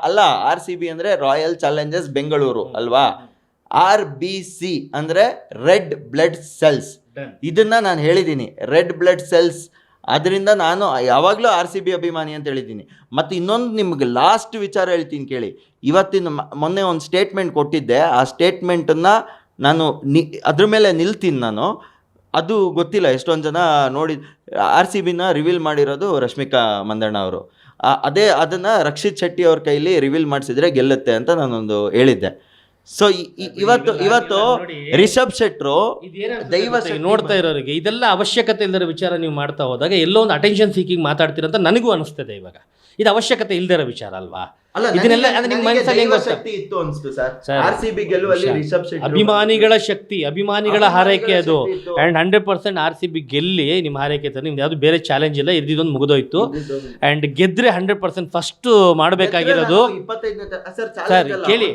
ಅಲ್ಲ, RCB ಅಂದ್ರೆ ರಾಯಲ್ ಚಾಲೆಂಜರ್ಸ್ ಬೆಂಗಳೂರು ಅಲ್ವಾ. RBC ಅಂದ್ರೆ ರೆಡ್ ಬ್ಲಡ್ ಸೆಲ್ಸ್. ಇದನ್ನ ನಾನು ಹೇಳಿದ್ದೀನಿ, ರೆಡ್ ಬ್ಲಡ್ ಸೆಲ್ಸ್. ಅದರಿಂದ ನಾನು ಯಾವಾಗಲೂ RCB ಅಭಿಮಾನಿ ಅಂತ ಹೇಳಿದ್ದೀನಿ. ಮತ್ತು ಇನ್ನೊಂದು ನಿಮ್ಗೆ ಲಾಸ್ಟ್ ವಿಚಾರ ಹೇಳ್ತೀನಿ ಕೇಳಿ. ಮೊನ್ನೆ ಒಂದು ಸ್ಟೇಟ್ಮೆಂಟ್ ಕೊಟ್ಟಿದ್ದೆ, ಆ ಸ್ಟೇಟ್ಮೆಂಟನ್ನು ನಾನು ಅದ್ರ ಮೇಲೆ ನಿಲ್ತೀನಿ ನಾನು. ಅದು ಗೊತ್ತಿಲ್ಲ ಎಷ್ಟೊಂದು ಜನ ನೋಡಿ, RCBನ ರಿವೀಲ್ ಮಾಡಿರೋದು ರಶ್ಮಿಕಾ ಮಂದಣ್ಣ ಅವರು. ಅದನ್ನು ರಕ್ಷಿತ್ ಶೆಟ್ಟಿ ಅವ್ರ ಕೈಲಿ ರಿವೀಲ್ ಮಾಡಿಸಿದ್ರೆ ಗೆಲ್ಲುತ್ತೆ ಅಂತ ನಾನೊಂದು ಹೇಳಿದ್ದೆ. ಸೊ ಇವತ್ತು ರಿಷಬ್ ಶೆಟ್ರು
ನೋಡ್ತಾ ಇರೋರಿಗೆ ಇದೆಲ್ಲ ಅವಶ್ಯಕತೆ ಇಲ್ಲದ ವಿಚಾರ ನೀವು ಮಾಡ್ತಾ ಹೋದಾಗ ಎಲ್ಲೋ ಒಂದು ಅಟೆನ್ಷನ್ ಸೀಕಿಂಗ್ ಮಾತಾಡ್ತೀರಂತ ನನಗೂ ಅನಿಸ್ತದೆ. ಇವಾಗ ಇದು ಅವಶ್ಯಕತೆ ಇಲ್ದಿರೋ ವಿಚಾರ ಅಲ್ವಾ? ಇದನ್ನೆಲ್ಲ ನಿಮ್ಮ ಮನಸ್ಸಲ್ಲಿ ಅಭಿಮಾನಿಗಳ ಶಕ್ತಿ, ಅಭಿಮಾನಿಗಳ ಹಾರೈಕೆ ಅದು. ಅಂಡ್ 100% RCB ಗೆಲ್ಲಿ ನಿಮ್ಮ ಹಾರೈಕೆ ತರ. ನಿಮ್ದು ಯಾವ್ದು ಬೇರೆ ಚಾಲೆಂಜ್ ಇಲ್ಲ, ಇದೊಂದು ಮುಗಿದೋಯ್ತು. ಅಂಡ್ ಗೆದ್ರೆ 100% ಫಸ್ಟ್ ಮಾಡಬೇಕಾಗಿರೋದು ಸರ್ ಕೇಳಿ,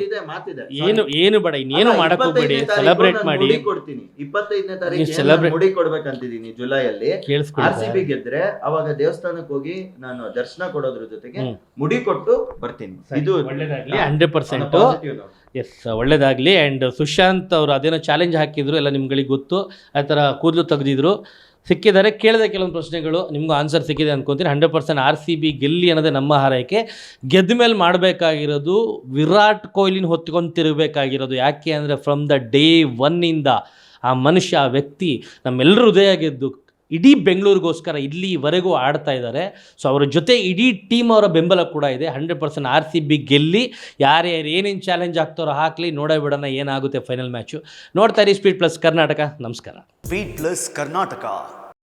ಏನು ಬೇಡ, ಇನ್ನೇನು ಮಾಡಕ್ ಹೋಗ್ಬೇಡಿ, ಸೆಲೆಬ್ರೇಟ್ ಮಾಡಿ.
25ನೇ ತಾರೀಕು ಮುಡಿ ಕೊಡ್ಬೇಕಂತಿದ್ದೀನಿ ಜುಲೈಯಲ್ಲಿ. RCB ಗೆದ್ರೆ ಅವಾಗ ದೇವಸ್ಥಾನಕ್ಕೆ ಹೋಗಿ ನಾನು ದರ್ಶನ ಕೊಡೋದ್ರ ಜೊತೆಗೆ ಮುಡಿ ಕೊಟ್ಟು ಬರ್ತೀನಿ. ಇದು
ಒಳ್ಳೇದಾಗ್ಲಿ, 100%. ಎಸ್, ಒಳ್ಳೇದಾಗಲಿ. ಆ್ಯಂಡ್ ಸುಶಾಂತ್ ಅವರು ಅದೇನೋ ಚಾಲೆಂಜ್ ಹಾಕಿದ್ರು, ಎಲ್ಲ ನಿಮ್ಗಳಿಗೆ ಗೊತ್ತು. ಆ ಥರ ಕೂದಲು ತೆಗೆದಿದ್ರು, ಸಿಕ್ಕಿದ್ದಾರೆ. ಕೇಳಿದೆ ಕೆಲವೊಂದು ಪ್ರಶ್ನೆಗಳು, ನಿಮಗೂ ಆನ್ಸರ್ ಸಿಕ್ಕಿದೆ ಅನ್ಕೊತೀನಿ. 100% RCB ಗೆಲ್ಲಿ ಅನ್ನೋದೇ ನಮ್ಮ ಹಾರೈಕೆ. ಗೆದ್ದ ಮೇಲೆ ಮಾಡಬೇಕಾಗಿರೋದು ವಿರಾಟ್ ಕೊಹ್ಲಿನ ಹೊತ್ಕೊಂಡು ತಿರುಗಬೇಕಾಗಿರೋದು. ಯಾಕೆ ಅಂದರೆ ಫ್ರಮ್ ದ ಡೇ 1ಇಂದ ಆ ಮನುಷ್ಯ, ಆ ವ್ಯಕ್ತಿ ನಮ್ಮೆಲ್ಲರೂ ಹೃದಯ ಗೆದ್ದು ಇಡೀ ಬೆಂಗಳೂರಿಗೋಸ್ಕರ ಇಲ್ಲಿವರೆಗೂ ಆಡ್ತಾ ಇದ್ದಾರೆ. ಸೊ ಅವರ ಜೊತೆ ಇಡೀ ಟೀಮ್ ಅವರ ಬೆಂಬಲ ಕೂಡ ಇದೆ. 100% RCB ಗೆಲ್ಲಿ. ಯಾರ್ಯಾರು ಏನೇನು ಚಾಲೆಂಜ್ ಆಗ್ತಾರೋ ಹಾಕಲಿ, ನೋಡೇ ಬಿಡೋಣ ಏನಾಗುತ್ತೆ ಫೈನಲ್ ಮ್ಯಾಚು. ನೋಡ್ತಾ ಇರಿ ಸ್ಪೀಡ್ ಪ್ಲಸ್ ಕರ್ನಾಟಕ. ನಮಸ್ಕಾರ.
Speed Plus Karnataka.